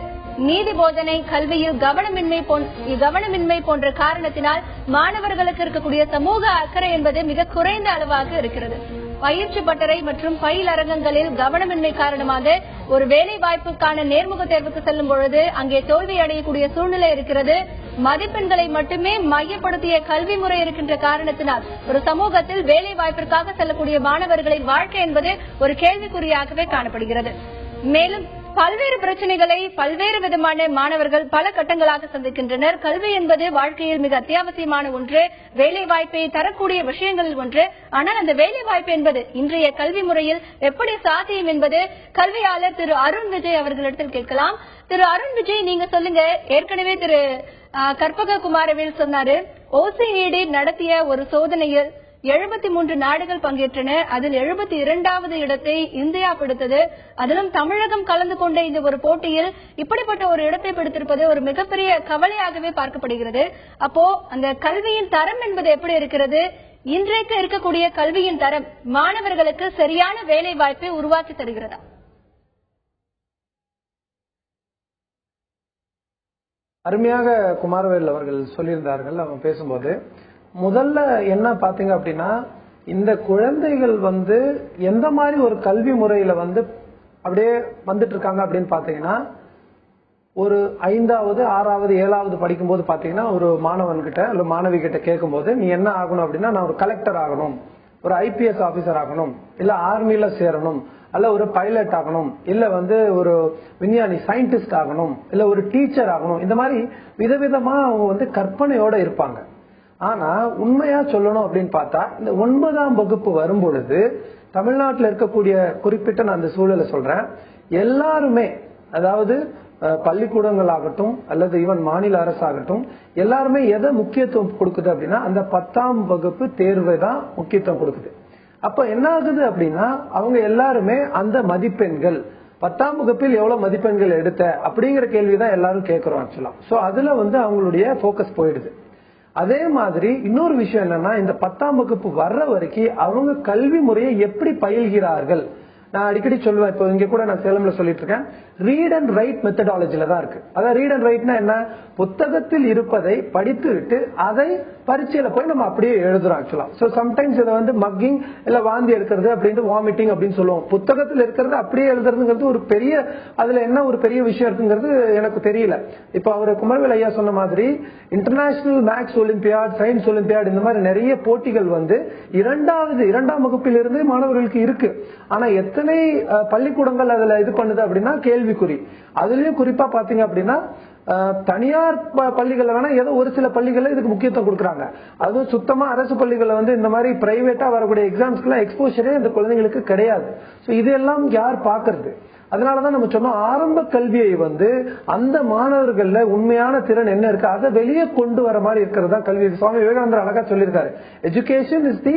நீதி போதனை கல்வியில் கவனமின்மை போன்ற காரணத்தினால் மாணவர்களுக்கு இருக்கக்கூடிய சமூக அக்கறை என்பது மிக குறைந்த அளவாக இருக்கிறது. பயிற்சி பட்டறை மற்றும் பயில் அரங்கங்களில் கவனமின்மை காரணமாக ஒரு வேலை வாய்ப்புக்கான நேர்முக தேர்வுக்கு செல்லும் பொழுது அங்கே தோல்வி அடையக்கூடிய சூழ்நிலை இருக்கிறது. மதிப்பெண்களை மட்டுமே மையப்படுத்திய கல்வி முறை இருக்கின்ற காரணத்தினால் ஒரு சமூகத்தில் வேலை வாய்ப்பிற்காக செல்லக்கூடிய மாணவர்களின் வாழ்க்கை என்பது ஒரு கேள்விக்குறியாகவே காணப்படுகிறது. மேலும் பல்வேறு பிரச்சனைகளை பல்வேறு விதமான மாணவர்கள் பல கட்டங்களாக சந்திக்கின்றனர். கல்வி என்பது வாழ்க்கையில் மிக அத்தியாவசியமான ஒன்று, வேலை வாய்ப்பை தரக்கூடிய விஷயங்களில் ஒன்று. ஆனால் அந்த வேலை வாய்ப்பு என்பது இன்றைய கல்வி முறையில் எப்படி சாத்தியம் என்பது கல்வியாளர் திரு அருண் விஜய் அவர்களிடத்தில் கேட்கலாம். திரு அருண் விஜய், நீங்க சொல்லுங்க. ஏற்கனவே திரு கற்பக குமாரவேல் சொன்னாரு, OCED நடத்திய ஒரு சோதனையில் 73 நாடுகள் பங்கேற்றன. அதில் 72வது இடத்தை இந்தியா பிடித்தது. அதிலும் தமிழகம் கலந்து கொண்ட இந்த ஒரு போட்டியில் இப்படிப்பட்ட ஒரு இடத்தை பிடித்திருப்பது ஒரு மிகப்பெரிய கவலையாகவே பார்க்கப்படுகிறது. அப்போ அந்த கல்வியின் தரம் என்பது எப்படி இருக்கிறது? இன்றைக்கு இருக்கக்கூடிய கல்வியின் தரம் மாணவர்களுக்கு சரியான வேலை வாய்ப்பை உருவாக்கி தருகிறதா? அருமையாக குமாரவேல் அவர்கள் சொல்லியிருந்தார்கள். அவங்க பேசும்போது முதல்ல என்ன பாத்தீங்க அப்படின்னா, இந்த குழந்தைகள் எந்த மாதிரி ஒரு கல்வி முறையில அப்படியே வந்துட்டு இருக்காங்க அப்படின்னு பாத்தீங்கன்னா, ஒரு 5வது 6வது 7வது படிக்கும் போது பாத்தீங்கன்னா ஒரு மாணவன் கிட்ட இல்ல மாணவி கிட்ட கேட்கும் போது நீ என்ன ஆகணும் அப்படின்னா, நான் ஒரு கலெக்டர் ஆகணும், ஒரு IPS ஆபீசர் ஆகணும், இல்ல ஆர்மில சேரணும், அல்ல ஒரு பைலட் ஆகணும், இல்ல ஒரு விஞ்ஞானி சயின்டிஸ்ட் ஆகணும், இல்ல ஒரு டீச்சர் ஆகணும். இந்த மாதிரி விதவிதமா அவங்க கற்பனையோட இருப்பாங்க. ஆனா உண்மையா சொல்லணும் அப்படின்னு பார்த்தா, இந்த 9ஆம் வகுப்பு வரும் பொழுது தமிழ்நாட்டில் இருக்கக்கூடிய குறிப்பிட்ட நான் அந்த சூழலை சொல்றேன், எல்லாருமே அதாவது பள்ளிக்கூடங்கள் ஆகட்டும் அல்லது ஈவன் மாநில அரசாகட்டும் எல்லாருமே எதை முக்கியத்துவம் கொடுக்குது அப்படின்னா, அந்த 10ஆம் வகுப்பு தேர்வை தான் முக்கியத்துவம் கொடுக்குது. அப்ப என்ன ஆகுது அப்படின்னா, அவங்க எல்லாருமே அந்த மதிப்பெண்கள் 10ஆம் வகுப்பில் எவ்வளவு மதிப்பெண்கள் எடுத்த அப்படிங்கிற கேள்விதான் எல்லாரும் கேட்கிறோம் ஆக்சுவலா. சோ அதுல அவங்களுடைய போக்கஸ் போயிடுது. அதே மாதிரி இன்னொரு விஷயம் என்னன்னா, இந்த 10ஆம் வகுப்பு வர்ற வரைக்கும் அவங்க கல்வி முறையை எப்படி பயில்கிறார்கள். நான் அடிக்கடி சொல்லுவேன், இப்போ இங்க கூட நான் சேலம்ல சொல்லிட்டு இருக்கேன், ரீட் அண்ட் ரைட் மெத்தடாலஜில தான் இருக்கு. அதாவது ரீட் அண்ட் ரைட்னா என்ன, புத்தகத்தில் இருப்பதை படித்து விட்டு அதை பரீட்சையில போய் நம்ம அப்படியே எழுதுறோம் ஆக்சுவலா. சோ சம்டைம்ஸ் இதை மக்கிங் இல்ல வாந்தி எடுக்கிறது அப்படின்ட்டு வாமிட்டிங் அப்படின்னு சொல்லுவோம். புத்தகத்தில் இருக்கிறது அப்படியே எழுதுறதுங்கிறது ஒரு பெரிய, அதுல என்ன ஒரு பெரிய விஷயம் இருக்குங்கிறது எனக்கு தெரியல. இப்ப அவர் குமரவேல் ஐயா சொன்ன மாதிரி international maths olympiad, science olympiad இந்த மாதிரி நிறைய போட்டிகள் 2ஆம் வகுப்பில் இருந்து மாணவர்களுக்கு இருக்கு. ஆனா எத்தனை பள்ளிக்கூடங்கள் அதுல இது பண்ணுது அப்படின்னா கேள்விக்குறி. அதுலயும் குறிப்பா பாத்தீங்க அப்படின்னா தனியார் பள்ளிகள் வேணா ஏதோ ஒரு சில பள்ளிகள் இதுக்கு முக்கியத்துவம் கொடுக்குறாங்க. அதுவும் சுத்தமா அரசு பள்ளிகள் இந்த மாதிரி பிரைவேட்டா வரக்கூடிய எக்ஸாம்ஸ்க்கு எல்லாம் எக்ஸ்போஷரே இந்த குழந்தைங்களுக்கு கிடையாது. சோ இதெல்லாம் யார் பாக்குறது? அதனாலதான் நம்ம சொன்னோம், ஆரம்ப கல்வியை அந்த மாணவர்கள்ல உண்மையான திறன் என்ன இருக்கு அதை வெளியே கொண்டு வர மாதிரி இருக்கிறதா கல்வி. சுவாமி விவேகானந்தர் அழகா சொல்லியிருக்காரு, education is the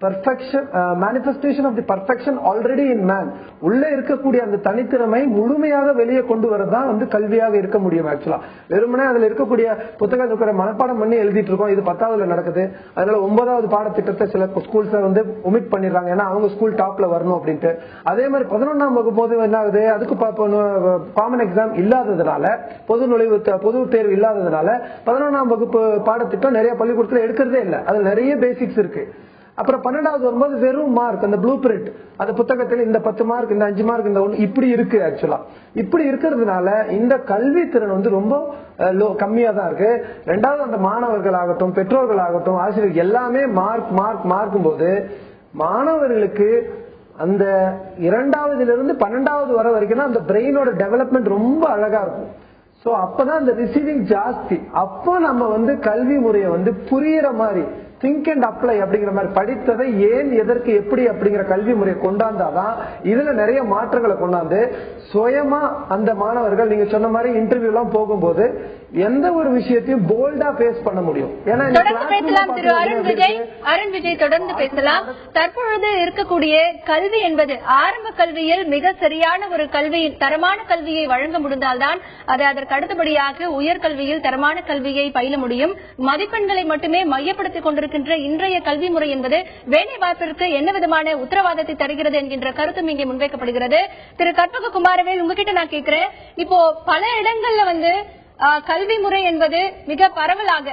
perfection, manifestation of the perfection already in man. உள்ளே இருக்கக்கூடிய அந்த தனித்திறமை முழுமையாக வெளியே கொண்டு வரதான் கல்வியாக இருக்க முடியும். ஆக்சுவலா வெறுமனே அதுல இருக்கக்கூடிய புத்தகத்தை மனப்பாடம் பண்ணி எழுதிட்டு இருக்கோம், இது 10ஆவதுல நடக்குது. அதனால 9வது பாடத்திட்டத்தை சில ஸ்கூல்ஸ்ல ஒமிட் பண்ணிடுறாங்க, ஏன்னா அவங்க ஸ்கூல் டாப்ல வரணும் அப்படின்ட்டு. அதே மாதிரி 11ஆம் வகுப்பு போது என்ன ஆகுது, அதுக்கு காமன் எக்ஸாம் இல்லாததுனால, பொது தேர்வு இல்லாததுனால 11ஆம் வகுப்பு பாடத்திட்டம் நிறைய பள்ளிக்கூடத்துல எடுக்கிறதே இல்லை. அதுல நிறைய பேசிக்ஸ் இருக்கு. அப்புறம் 12வது வரும்போது வெறும் மார்க், அந்த ப்ளூ பிரிண்ட், அந்த புத்தகத்தில் இந்த 10 மார்க், இந்த 5 மார்க், இந்த 1 இப்படி இருக்கு. ஆக்சுவலா இப்படி இருக்கிறதுனால இந்த கல்வி திறன் ரொம்ப கம்மியா தான் இருக்கு. 2வது அந்த மாணவர்கள் ஆகட்டும், பெற்றோர்கள் ஆகட்டும், ஆசிரியர்கள் எல்லாமே மார்க் மார்க் மார்க்கும் போது மாணவர்களுக்கு அந்த 2ஆவதுல 12வது வர வரைக்கும் அந்த பிரெயினோட டெவலப்மெண்ட் ரொம்ப அழகா இருக்கும். சோ அப்பதான் அந்த ரிசீவிங் ஜாஸ்தி. அப்போ நம்ம கல்வி முறையை புரியுற மாதிரி திங்க் அண்ட் அப்ளை அப்படிங்கிற மாதிரி படித்ததை ஏன் எதற்கு எப்படி அப்படிங்கிற கல்வி முறையை கொண்டாந்தாதான் இதுல நிறைய மாற்றங்களை கொண்டாந்து சுயமா அந்த மாணவர்கள் நீங்க சொன்ன மாதிரி இன்டர்வியூ எல்லாம் போகும்போது எந்த ஒரு விஷயத்தையும் போல்டா பேஸ் பண்ண முடியும். ஏன்னா அருண் விஜய் தொடர்ந்து பேசலாம். தற்பொழுது இருக்கக்கூடிய கல்வி என்பது ஆரம்ப கல்வியில் மிக சரியான ஒரு கல்வி, தரமான கல்வியை வழங்க முடிந்தால்தான் அது அதற்கு அடுத்தபடியாக உயர்கல்வியில் தரமான கல்வியை பயில முடியும். மதிப்பெண்களை மட்டுமே மையப்படுத்திக் கொண்டிருக்கின்ற இன்றைய கல்வி முறை என்பது வேலை வாய்ப்பிற்கு என்ன விதமான உத்தரவாதத்தை தருகிறது என்கின்ற கருத்தும் இங்கே முன்வைக்கப்படுகிறது. திரு கற்பக குமாரவேல், உங்ககிட்ட நான் கேட்கிறேன், இப்போ பல இடங்கள்ல கல்வி முறை என்பது மிக பரவலாக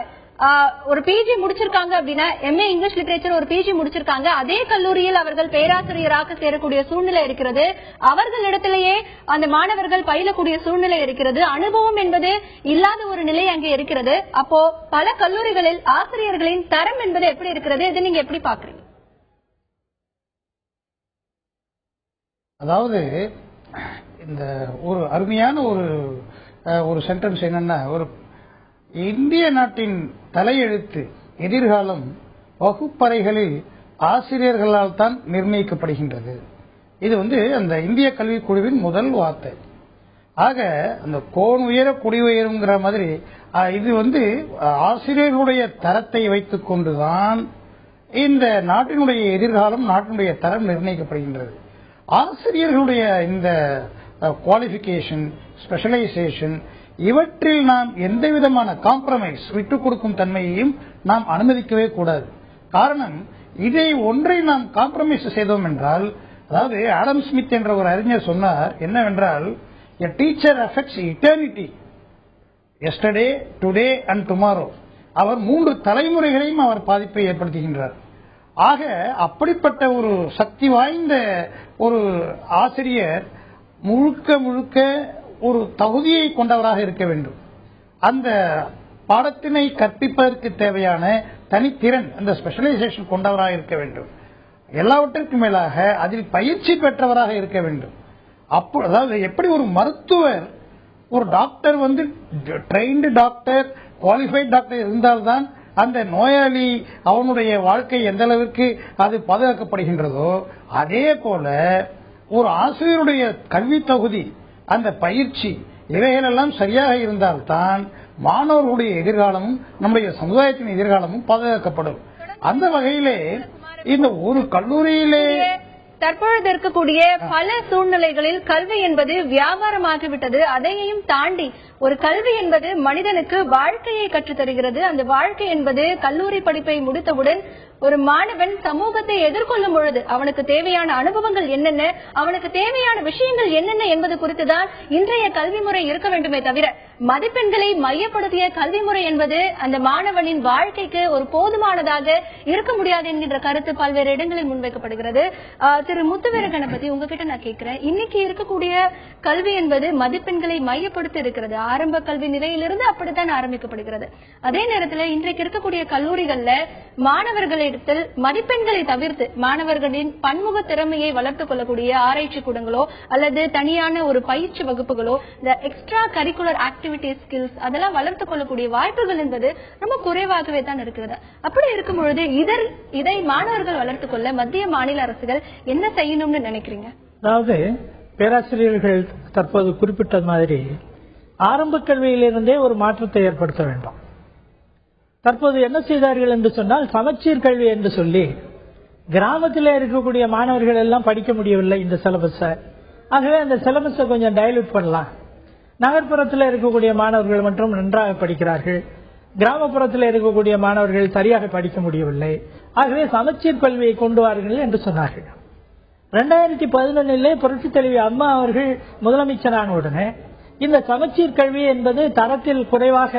ஒரு பிஜி முடிச்சிருக்காங்க அப்படின்னா, எம்ஏ இங்கிலீஷ் லிட்டரேச்சர் ஒரு பிஜி முடிச்சிருக்காங்க, அதே கல்லூரியில் அவர்கள் பேராசிரியராக சேரக்கூடிய சூழ்நிலை இருக்கிறது. அவர்களிடத்திலேயே அந்த மாணவர்கள் பயிலக்கூடிய சூழ்நிலை இருக்கிறது. அனுபவம் என்பது இல்லாத ஒரு நிலை அங்கே இருக்கிறது. அப்போ பல கல்லூரிகளில் ஆசிரியர்களின் தரம் என்பது எப்படி இருக்கிறது, இதை நீங்க எப்படி பாக்குறீங்க? அதாவது இந்த ஒரு அருமையான ஒரு சென்டென்ஸ் என்னன்னா, ஒரு இந்திய நாட்டின் தலையெழுத்து எதிர்காலம் வகுப்பறைகளில் ஆசிரியர்களால் தான் நிர்ணயிக்கப்படுகின்றது. இது அந்த இந்திய கல்விக் குழுவின் முதல் வார்த்தை. ஆக அந்த கோன் உயர குடி உயருங்கிற மாதிரி இது ஆசிரியர்களுடைய தரத்தை வைத்துக் கொண்டுதான் இந்த நாட்டினுடைய எதிர்காலம், நாட்டினுடைய தரம் நிர்ணயிக்கப்படுகின்றது. ஆசிரியர்களுடைய இந்த குவாலிபிகேஷன், ஸ்பெஷலைசேஷன், இவற்றில் நாம் எந்த விதமான காம்ப்ரமைஸ், விட்டுக் கொடுக்கும் தன்மையையும் நாம் அனுமதிக்கவே கூடாது. காரணம், இதை ஒன்றை நாம் காம்ப்ரமைஸ் செய்தோம் என்றால், அதாவது ஆடம் ஸ்மித் என்ற ஒரு அறிஞர் சொன்னார் என்னவென்றால், a teacher affects eternity, yesterday, today and tomorrow. அவர் 3 தலைமுறைகளையும் அவர் பாதிப்பை ஏற்படுத்துகின்றார். ஆக அப்படிப்பட்ட ஒரு சக்தி வாய்ந்த ஒரு ஆசிரியர் முழுக்க முழுக்க ஒரு தகுதியை கொண்டவராக இருக்க வேண்டும். அந்த பாடத்தினை கற்பிப்பதற்கு தேவையான தனித்திறன், அந்த ஸ்பெஷலைசேஷன் கொண்டவராக இருக்க வேண்டும். எல்லாவற்றிற்கும் மேலாக அதில் பயிற்சி பெற்றவராக இருக்க வேண்டும். அதாவது எப்படி ஒரு மருத்துவர், ஒரு doctor trained doctor, qualified doctor இருந்தால்தான் அந்த நோயாளி அவனுடைய வாழ்க்கை எந்த அளவிற்கு அது பாதுகாக்கப்படுகின்றதோ, அதே போல ஒரு ஆசிரியருடைய கல்வி தகுதி, அந்த பயிற்சி, இவைகளெல்லாம் சரியாக இருந்தால்தான் மாணவர்களுடைய எதிர்காலமும் நம்முடைய சமுதாயத்தின் எதிர்காலமும் பாதுகாக்கப்படும். அந்த வகையிலே இந்த ஒரு கல்லூரியிலே தற்பொழுது இருக்கக்கூடிய பல சூழ்நிலைகளில் கல்வி என்பது வியாபாரமாகிவிட்டது. அதையும் தாண்டி ஒரு கல்வி என்பது மனிதனுக்கு வாழ்க்கையை கற்றுத்தருகிறது. அந்த வாழ்க்கை என்பது கல்லூரி படிப்பை முடித்தவுடன் ஒரு மாணவன் சமூகத்தை எதிர்கொள்ளும் பொழுது அவனுக்கு தேவையான அனுபவங்கள் என்னென்ன, அவனுக்கு தேவையான விஷயங்கள் என்னென்ன என்பது குறித்துதான் இன்றைய கல்வி முறை இருக்க வேண்டுமே தவிர, மதிப்பெண்களை மையப்படுத்திய கல்வி முறை என்பது அந்த மாணவனின் வாழ்க்கைக்கு ஒரு போதுமானதாக இருக்க முடியாது என்கின்ற கருத்து பல்வேறு இடங்களில் முன்வைக்கப்படுகிறது. திரு முத்துவேர கணபதி, உங்ககிட்ட நான் கேட்கிறேன், இன்னைக்கு இருக்கக்கூடிய கல்வி என்பது மதிப்பெண்களை மையப்படுத்தி இருக்கிறது. ஆரம்ப கல்வி நிலையிலிருந்து அப்படித்தான் ஆரம்பிக்கப்படுகிறது. அதே நேரத்தில் இன்றைக்கு இருக்கக்கூடிய கல்லூரிகள்ல மாணவர்களிடத்தில் மதிப்பெண்களை தவிர்த்து மாணவர்களின் பன்முக திறமையை வளர்த்துக் கொள்ளக்கூடிய ஆராய்ச்சி கூடங்களோ அல்லது தனியான ஒரு பயிற்சி வகுப்புகளோ, இந்த எக்ஸ்ட்ரா கரிக்குலர் ஆக்டிவிட்டி ஸ்கில்ஸ் அதெல்லாம் வளர்த்துக் கொள்ளக்கூடிய வாய்ப்புகள் என்பது ரொம்ப குறைவாகவே தான் இருக்கிறது. அப்படி இருக்கும் பொழுது இதை மாணவர்கள் வளர்த்துக் கொள்ள மத்திய மாநில அரசுகள் என்ன செய்யணும்னு நினைக்கிறீங்க? அதாவது பேராசிரியர்கள் தற்போது குறிப்பிட்ட மாதிரி ஆரம்ப கல்வியிலிருந்தே ஒரு மாற்றத்தை ஏற்படுத்த வேண்டும். தற்போது என்ன செய்தார்கள் என்று சொன்னால், சமச்சீர் கல்வி என்று சொல்லி கிராமத்தில் இருக்கக்கூடிய மாணவர்கள் எல்லாம் படிக்க முடியவில்லை இந்த சிலபஸை. ஆகவே அந்த சிலபஸை கொஞ்சம் டைல்யூட் பண்ணலாம். நகர்ப்புறத்தில் இருக்கக்கூடிய மாணவர்கள் மட்டும் நன்றாக படிக்கிறார்கள், கிராமப்புறத்தில் இருக்கக்கூடிய மாணவர்கள் சரியாக படிக்க முடியவில்லை. ஆகவே சமச்சீர் கல்வியை கொண்டு வாருங்கள் என்று சொன்னார்கள். 2011 புரட்சித் தலைவி அம்மா அவர்கள் முதலமைச்சரான உடனே இந்த சமச்சீர் கல்வி என்பது தரத்தில் குறைவாக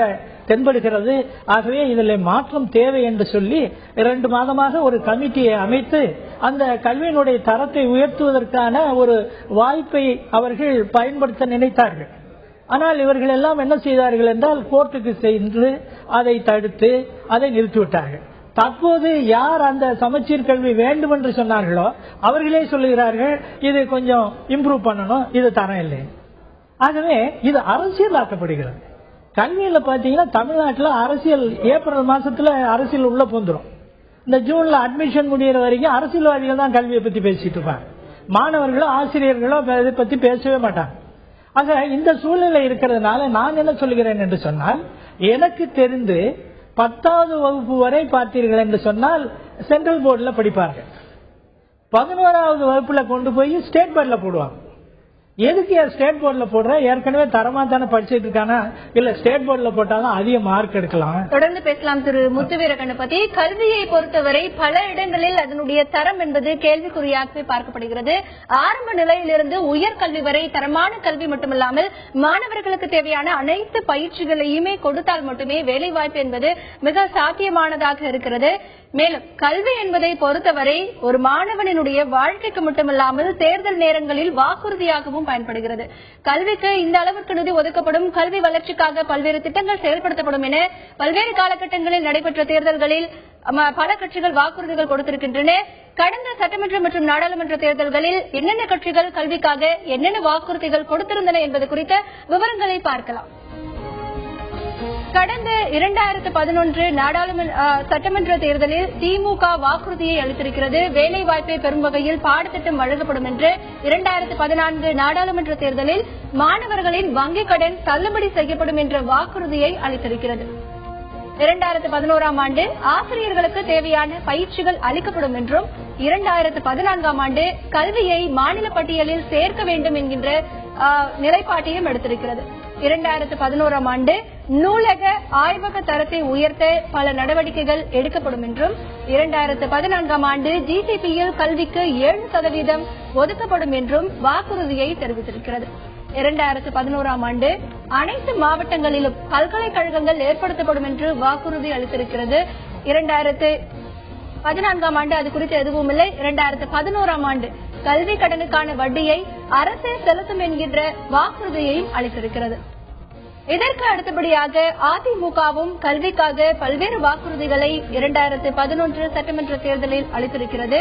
தென்படுகிறது, ஆகவே இதில் மாற்றம் தேவை என்று சொல்லி 2 மாதமாக ஒரு கமிட்டியை அமைத்து அந்த கல்வியினுடைய தரத்தை உயர்த்துவதற்கான ஒரு வாய்ப்பை அவர்கள் பயன்படுத்த நினைத்தார்கள். ஆனால் இவர்கள் எல்லாம் என்ன செய்தார்கள் என்றால், கோர்ட்டுக்கு சென்று அதை தடுத்து அதை நிறுத்திவிட்டார்கள். தற்போது யார் அந்த சமச்சீர் கல்வி வேண்டும் என்று சொன்னார்களோ அவர்களே சொல்லுகிறார்கள், இது கொஞ்சம் இம்ப்ரூவ் பண்ணணும், இது தரம் இல்லை. ஆகவே இது அரசியலாக்கப்படுகிறது. கல்வியில பாத்தீங்கன்னா தமிழ்நாட்டில் அரசியல் ஏப்ரல் மாசத்துல அரசியல் உள்ள போந்துடும். இந்த ஜூன்ல அட்மிஷன் முடிகிற வரைக்கும் அரசியல்வாதிகள் தான் கல்வியை பத்தி பேசிட்டு இருப்பாங்க, மாணவர்களோ ஆசிரியர்களோ இதை பத்தி பேசவே மாட்டாங்க. ஆக இந்த சூழ்நிலை இருக்கிறதுனால நான் என்ன சொல்கிறேன் என்று சொன்னால், எனக்கு தெரிந்து 10வது வகுப்பு வரை பார்த்தீர்கள் என்று சொன்னால் சென்ட்ரல் போர்டில் படிப்பார்கள். 11வது வகுப்புல கொண்டு போய் ஸ்டேட் போர்ட்ல போடுவாங்க. எதுக்கு ஸ்டேட் போர்ட்ல போடுற, ஏற்கனவே தரமா தானே படிச்சுட்டு இருக்கானா, இல்ல ஸ்டேட் போர்ட்ல போட்டாலும் அதிக மார்க் எடுக்கலாம். தொடர்ந்து பேசலாம் திரு முத்துவீர கணபதி. கல்வியை பொறுத்தவரை பல இடங்களில் அதனுடைய தரம் என்பது கேள்விக்குறியாகவே பார்க்கப்படுகிறது. ஆரம்ப நிலையிலிருந்து உயர்கல்வி வரை தரமான கல்வி மட்டுமல்லாமல் மாணவர்களுக்கு தேவையான அனைத்து பயிற்சிகளையுமே கொடுத்தால் மட்டுமே வேலை வாய்ப்பு என்பது மிக சாத்தியமானதாக இருக்கிறது. மேலும் கல்வி என்பதை பொறுத்தவரை ஒரு மாணவனுடைய வாழ்க்கைக்கு மட்டுமல்லாமல் தேர்தல் நேரங்களில் வாக்குறுதியாகவும் பயன்படுகிறது. கல்விக்கு இந்த அளவிற்கு நிதி ஒதுக்கப்படும், கல்வி வளர்ச்சிக்காக பல்வேறு திட்டங்கள் செயல்படுத்தப்படும் என பல்வேறு காலகட்டங்களில் நடைபெற்ற தேர்தல்களில் பல கட்சிகள் வாக்குறுதிகள் கொடுத்திருக்கின்றன. கடந்த சட்டமன்ற மற்றும் நாடாளுமன்ற தேர்தல்களில் என்னென்ன கட்சிகள் கல்விக்காக என்னென்ன வாக்குறுதிகள் கொடுத்திருந்தன என்பது குறித்த விவரங்களை பார்க்கலாம். கடந்த 2011 நாடாளுமன்ற சட்டமன்ற தேர்தலில் திமுக வாக்குறுதியை அளித்திருக்கிறது. வேலை வாய்ப்பை பெறும் வகையில் பாடத்திட்டம் வழங்கப்படும் என்று 2014 நாடாளுமன்ற தேர்தலில் மாணவர்களின் வங்கிக் கடன் தள்ளுபடி செய்யப்படும் என்ற வாக்குறுதியை அளித்திருக்கிறது. 2011ஆம் ஆண்டு ஆசிரியர்களுக்கு தேவையான பயிற்சிகள் அளிக்கப்படும் என்றும் 2014ஆம் ஆண்டு கல்வியை மாநில பட்டியலில் சேர்க்க வேண்டும் என்கின்ற நிலைப்பாட்டையும் எடுத்திருக்கிறது. 2011ஆம் ஆண்டு நூலக ஆய்வக தரத்தை உயர்த்த பல நடவடிக்கைகள் எடுக்கப்படும் என்றும் 2014ஆம் ஆண்டு ஜிசிபியில் கல்விக்கு 7% ஒதுக்கப்படும் என்றும் வாக்குறுதியை தெரிவித்திருக்கிறது. 2011ஆம் ஆண்டு அனைத்து மாவட்டங்களிலும் பல்கலைக்கழகங்கள் ஏற்படுத்தப்படும் என்று வாக்குறுதி அளித்திருக்கிறது. 2014ஆம் ஆண்டு அது குறித்து எதுவும் இல்லை. 2011ஆம் ஆண்டு கல்வி கடனுக்கான வட்டியை அரசே செலுத்தும் என்கின்ற வாக்குறுதியையும் அளித்திருக்கிறது. இதற்கு அடுத்தபடியாக அதிமுகவும் கல்விக்காக பல்வேறு வாக்குறுதிகளை 2011 சட்டமன்ற தேர்தலில் அளித்திருக்கிறது.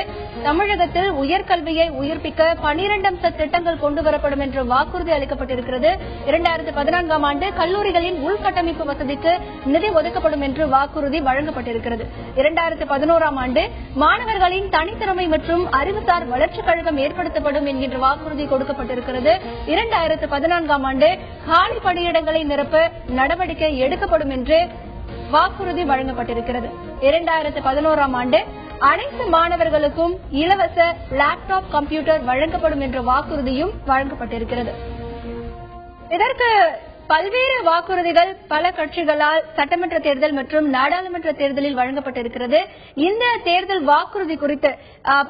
தமிழகத்தில் உயர்கல்வியை உயிர்ப்பிக்க 12 அம்ச திட்டங்கள் கொண்டுவரப்படும் என்ற வாக்குறுதி அளிக்கப்பட்டிருக்கிறது. 2014ஆம் ஆண்டு கல்லூரிகளின் உள்கட்டமைப்பு வசதிக்கு நிதி ஒதுக்கப்படும் என்று வாக்குறுதி வழங்கப்பட்டிருக்கிறது. 2011ஆம் ஆண்டு மாணவர்களின் தனித்திறமை மற்றும் அறிவுசார் வளர்ச்சிக் கழகம் ஏற்படுத்தப்படும் என்கின்ற வாக்குறுதி கொடுக்கப்பட்டிருக்கிறது. 2014ஆம் ஆண்டு காலி பணியிடங்களை நிரப்ப நடவடிக்கை எடுக்கப்படும் என்று வாக்குறுதி வழங்கப்பட்டிருக்கிறது. 2011ஆம் ஆண்டு அனைத்து மாணவர்களுக்கும் இலவச லேப்டாப் கம்ப்யூட்டர் வழங்கப்படும் என்ற வாக்குறுதியும் வழங்கப்பட்டிருக்கிறது. இதற்கு பல்வேறு வாக்குறுதிகள் பல கட்சிகளால் சட்டமன்ற தேர்தல் மற்றும் நாடாளுமன்ற தேர்தலில் வழங்கப்பட்டிருக்கிறது. இந்த தேர்தல் வாக்குறுதி குறித்து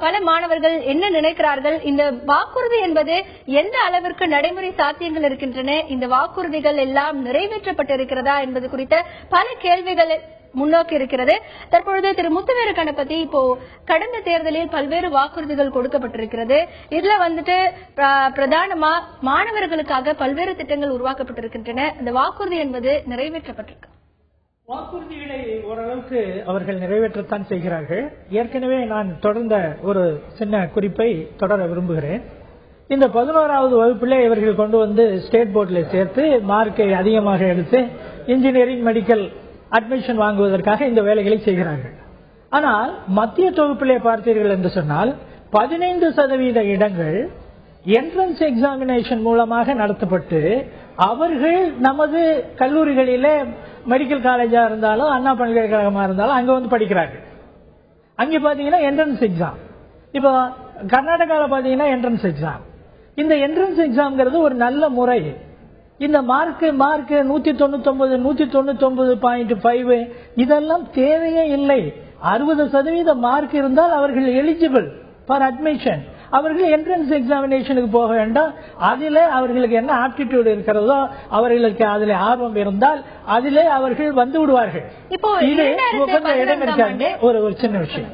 பல மாணவர்கள் என்ன நினைக்கிறார்கள், இந்த வாக்குறுதி என்பது எந்த அளவிற்கு நடைமுறை சாத்தியங்கள் இருக்கின்றன, இந்த வாக்குறுதிகள் எல்லாம் நிறைவேற்றப்பட்டிருக்கிறதா என்பது குறித்த பல கேள்விகள் முன்னோக்கி இருக்கிறது. தற்பொழுது திரு முத்துவேல் கணபதி, இப்போ கடந்த தேர்தலில் பல்வேறு வாக்குறுதிகள் கொடுக்கப்பட்டிருக்கிறது. இதுல பிரதானமா மாணவர்களுக்காக பல்வேறு திட்டங்கள் உருவாக்கப்பட்டிருக்கின்றன. இந்த வாக்குறுதி என்பது நிறைவேற்றப்பட்டிருக்கு. வாக்குறுதிகளை ஓரளவுக்கு அவர்கள் நிறைவேற்றத்தான் செய்கிறார்கள். ஏற்கனவே நான் தொடர்ந்த ஒரு சின்ன குறிப்பை தொடர விரும்புகிறேன். இந்த 11வது வகுப்பிலே இவர்கள் கொண்டு வந்து ஸ்டேட் போர்டில் சேர்த்து மார்க்கை அதிகமாக எடுத்து இன்ஜினியரிங் மெடிக்கல் அட்மிஷன் வாங்குவதற்காக இந்த வேலைகளை செய்கிறார்கள். ஆனால் மத்திய தொகுப்பிலே பார்த்தீர்கள் என்று சொன்னால் 15% இடங்கள் என்ட்ரன்ஸ் எக்ஸாமினேஷன் மூலமாக நடத்தப்பட்டு அவர்கள் நமது கல்லூரிகளிலே மெடிக்கல் காலேஜா இருந்தாலும் அண்ணா பல்கலைக்கழகமா இருந்தாலும் அங்க வந்து படிக்கிறார்கள். அங்க பாத்தீங்கன்னா என்ட்ரன்ஸ் எக்ஸாம். இப்போ கர்நாடகாவில் பாத்தீங்கன்னா என்ட்ரன்ஸ் எக்ஸாம். இந்த என்ட்ரன்ஸ் எக்ஸாம்ங்கிறது ஒரு நல்ல முறை. இந்த மார்க் 199 199.5 இதெல்லாம் தேவையே இல்லை. 60% மார்க் இருந்தால் அவர்கள் எலிஜிபிள் ஃபார் அட்மிஷன். அவர்கள் என்ட்ரன்ஸ் எக்ஸாமினேஷனுக்கு போக வேண்டாம். அதிலே அவர்களுக்கு என்ன ஆப்டிடியூட் இருக்கிறதோ, அவர்களுக்கு அதில் ஆர்வம் இருந்தால் அதிலே அவர்கள் வந்து விடுவார்கள். இப்போ இடம் இருக்காங்க. ஒரு சின்ன விஷயம்,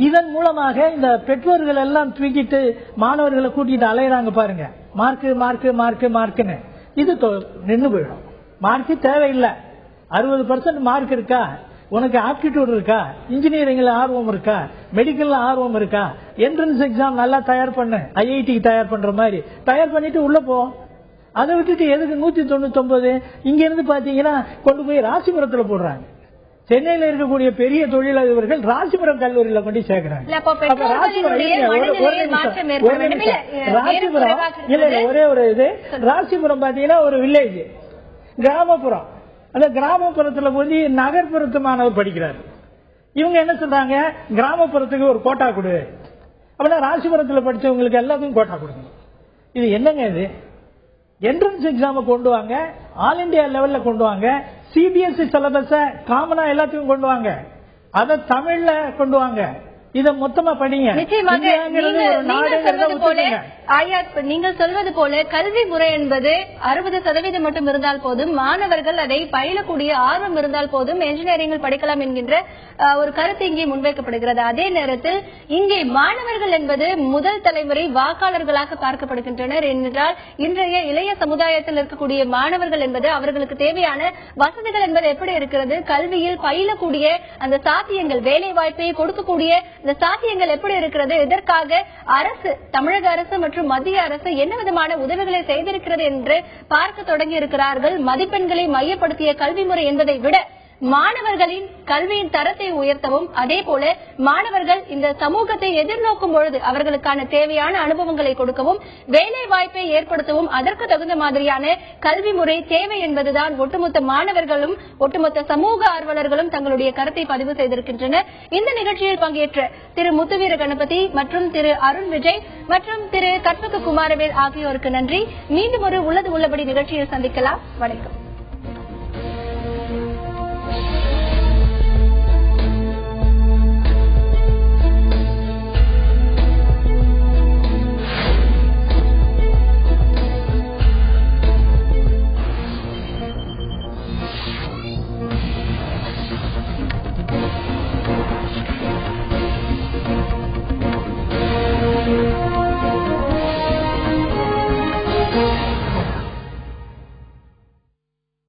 இதன் மூலமாக இந்த பெற்றோர்கள் எல்லாம் தூக்கிட்டு மாணவர்களை கூட்டிட்டு அலையிறாங்க பாருங்க. மார்க்குன்னு இது நின்று போயிடும். மார்க்கு தேவையில்லை. 60% மார்க் இருக்கா, உனக்கு ஆப்டிடியூட் இருக்கா, இன்ஜினியரிங்ல ஆர்வம் இருக்கா, மெடிக்கல்ல ஆர்வம் இருக்கா, என்ட்ரன்ஸ் எக்ஸாம் நல்லா தயார் பண்ணு, ஐஐடி தயார் பண்ற மாதிரி தயார் பண்ணிட்டு உள்ள போ. அதை விட்டுட்டு எதுக்கு 199 இங்க இருந்து பாத்தீங்கன்னா கொண்டு போய் ராசிபுரத்துல போடுறாங்க. சென்னையில இருக்கக்கூடிய பெரிய தொழிலதிபர்கள் ராசிபுரம் கல்லூரியில கொண்டு சேர்க்கிறாங்க. ஒரே ஒரு இது, ராசிபுரம் பாத்தீங்கன்னா ஒரு வில்லேஜ், கிராமப்புறம். அந்த கிராமப்புறத்துல போய் நகர்ப்புறத்து மாணவர் படிக்கிறாரு. இவங்க என்ன சொல்றாங்க, கிராமப்புறத்துக்கு ஒரு கோட்டா கொடு, அப்படின்னா ராசிபுரத்துல படிச்சவங்களுக்கு எல்லாத்துக்கும் கோட்டா கொடுங்க. இது என்னங்க இது? என்ட்ரன்ஸ் எக்ஸாம கொண்டு வாங்க, ஆல் இண்டியா லெவல்ல கொண்டு வாங்க, சிபிஎஸ்இ சிலபஸ காமனா எல்லாத்தையும் கொண்டு வாங்க, அதை தமிழ்ல கொண்டு வாங்க, இத மொத்தமா படிங்க. நீங்கள் சொல்வது போல கல்வி முறை என்பது 60% மட்டும் இருந்தால் போதும், மாணவர்கள் அதை பயிலக்கூடிய ஆர்வம் இருந்தால் போதும் என்ஜினியரிங் படிக்கலாம் என்கின்ற ஒரு கருத்து இங்கே முன்வைக்கப்படுகிறது. அதே நேரத்தில் இங்கே மாணவர்கள் என்பது முதல் தலைமுறை வாக்காளர்களாக பார்க்கப்படுகின்றனர். என்றால் இன்றைய இளைய சமுதாயத்தில் இருக்கக்கூடிய மாணவர்கள் என்பது அவர்களுக்கு தேவையான வசதிகள் என்பது எப்படி இருக்கிறது, கல்வியில் பயிலக்கூடிய அந்த சாத்தியங்கள், வேலை வாய்ப்பை கொடுக்கக்கூடிய இந்த சாத்தியங்கள் எப்படி இருக்கிறது, இதற்காக அரசு, தமிழக அரசு மற்றும் மத்திய அரசு என்ன விதமான உதவிகளை செய்திருக்கிறது என்று பார்க்க தொடங்கி இருக்கிறார்கள். மதிப்பெண்களை மையப்படுத்திய கல்வி முறை என்பதை விட மாணவர்களின் கல்வியின் தரத்தை உயர்த்தவும், அதே போல மாணவர்கள் இந்த சமூகத்தை எதிர்நோக்கும் பொழுது அவர்களுக்கான தேவையான அனுபவங்களை கொடுக்கவும், வேலை வாய்ப்பை ஏற்படுத்தவும் அதற்கு தகுந்த மாதிரியான கல்வி முறை தேவை என்பதுதான் ஒட்டுமொத்த மாணவர்களும் ஒட்டுமொத்த சமூக ஆர்வலர்களும் தங்களுடைய கருத்தை பதிவு செய்திருக்கின்றனர். இந்த நிகழ்ச்சியில் பங்கேற்ற திரு முத்துவீர கணபதி மற்றும் திரு அருண் விஜய் மற்றும் திரு கற்பக குமாரவேல் ஆகியோருக்கு நன்றி. மீண்டும் ஒரு உள்ளது உள்ளபடி நிகழ்ச்சியில் சந்திக்கலாம். வணக்கம்.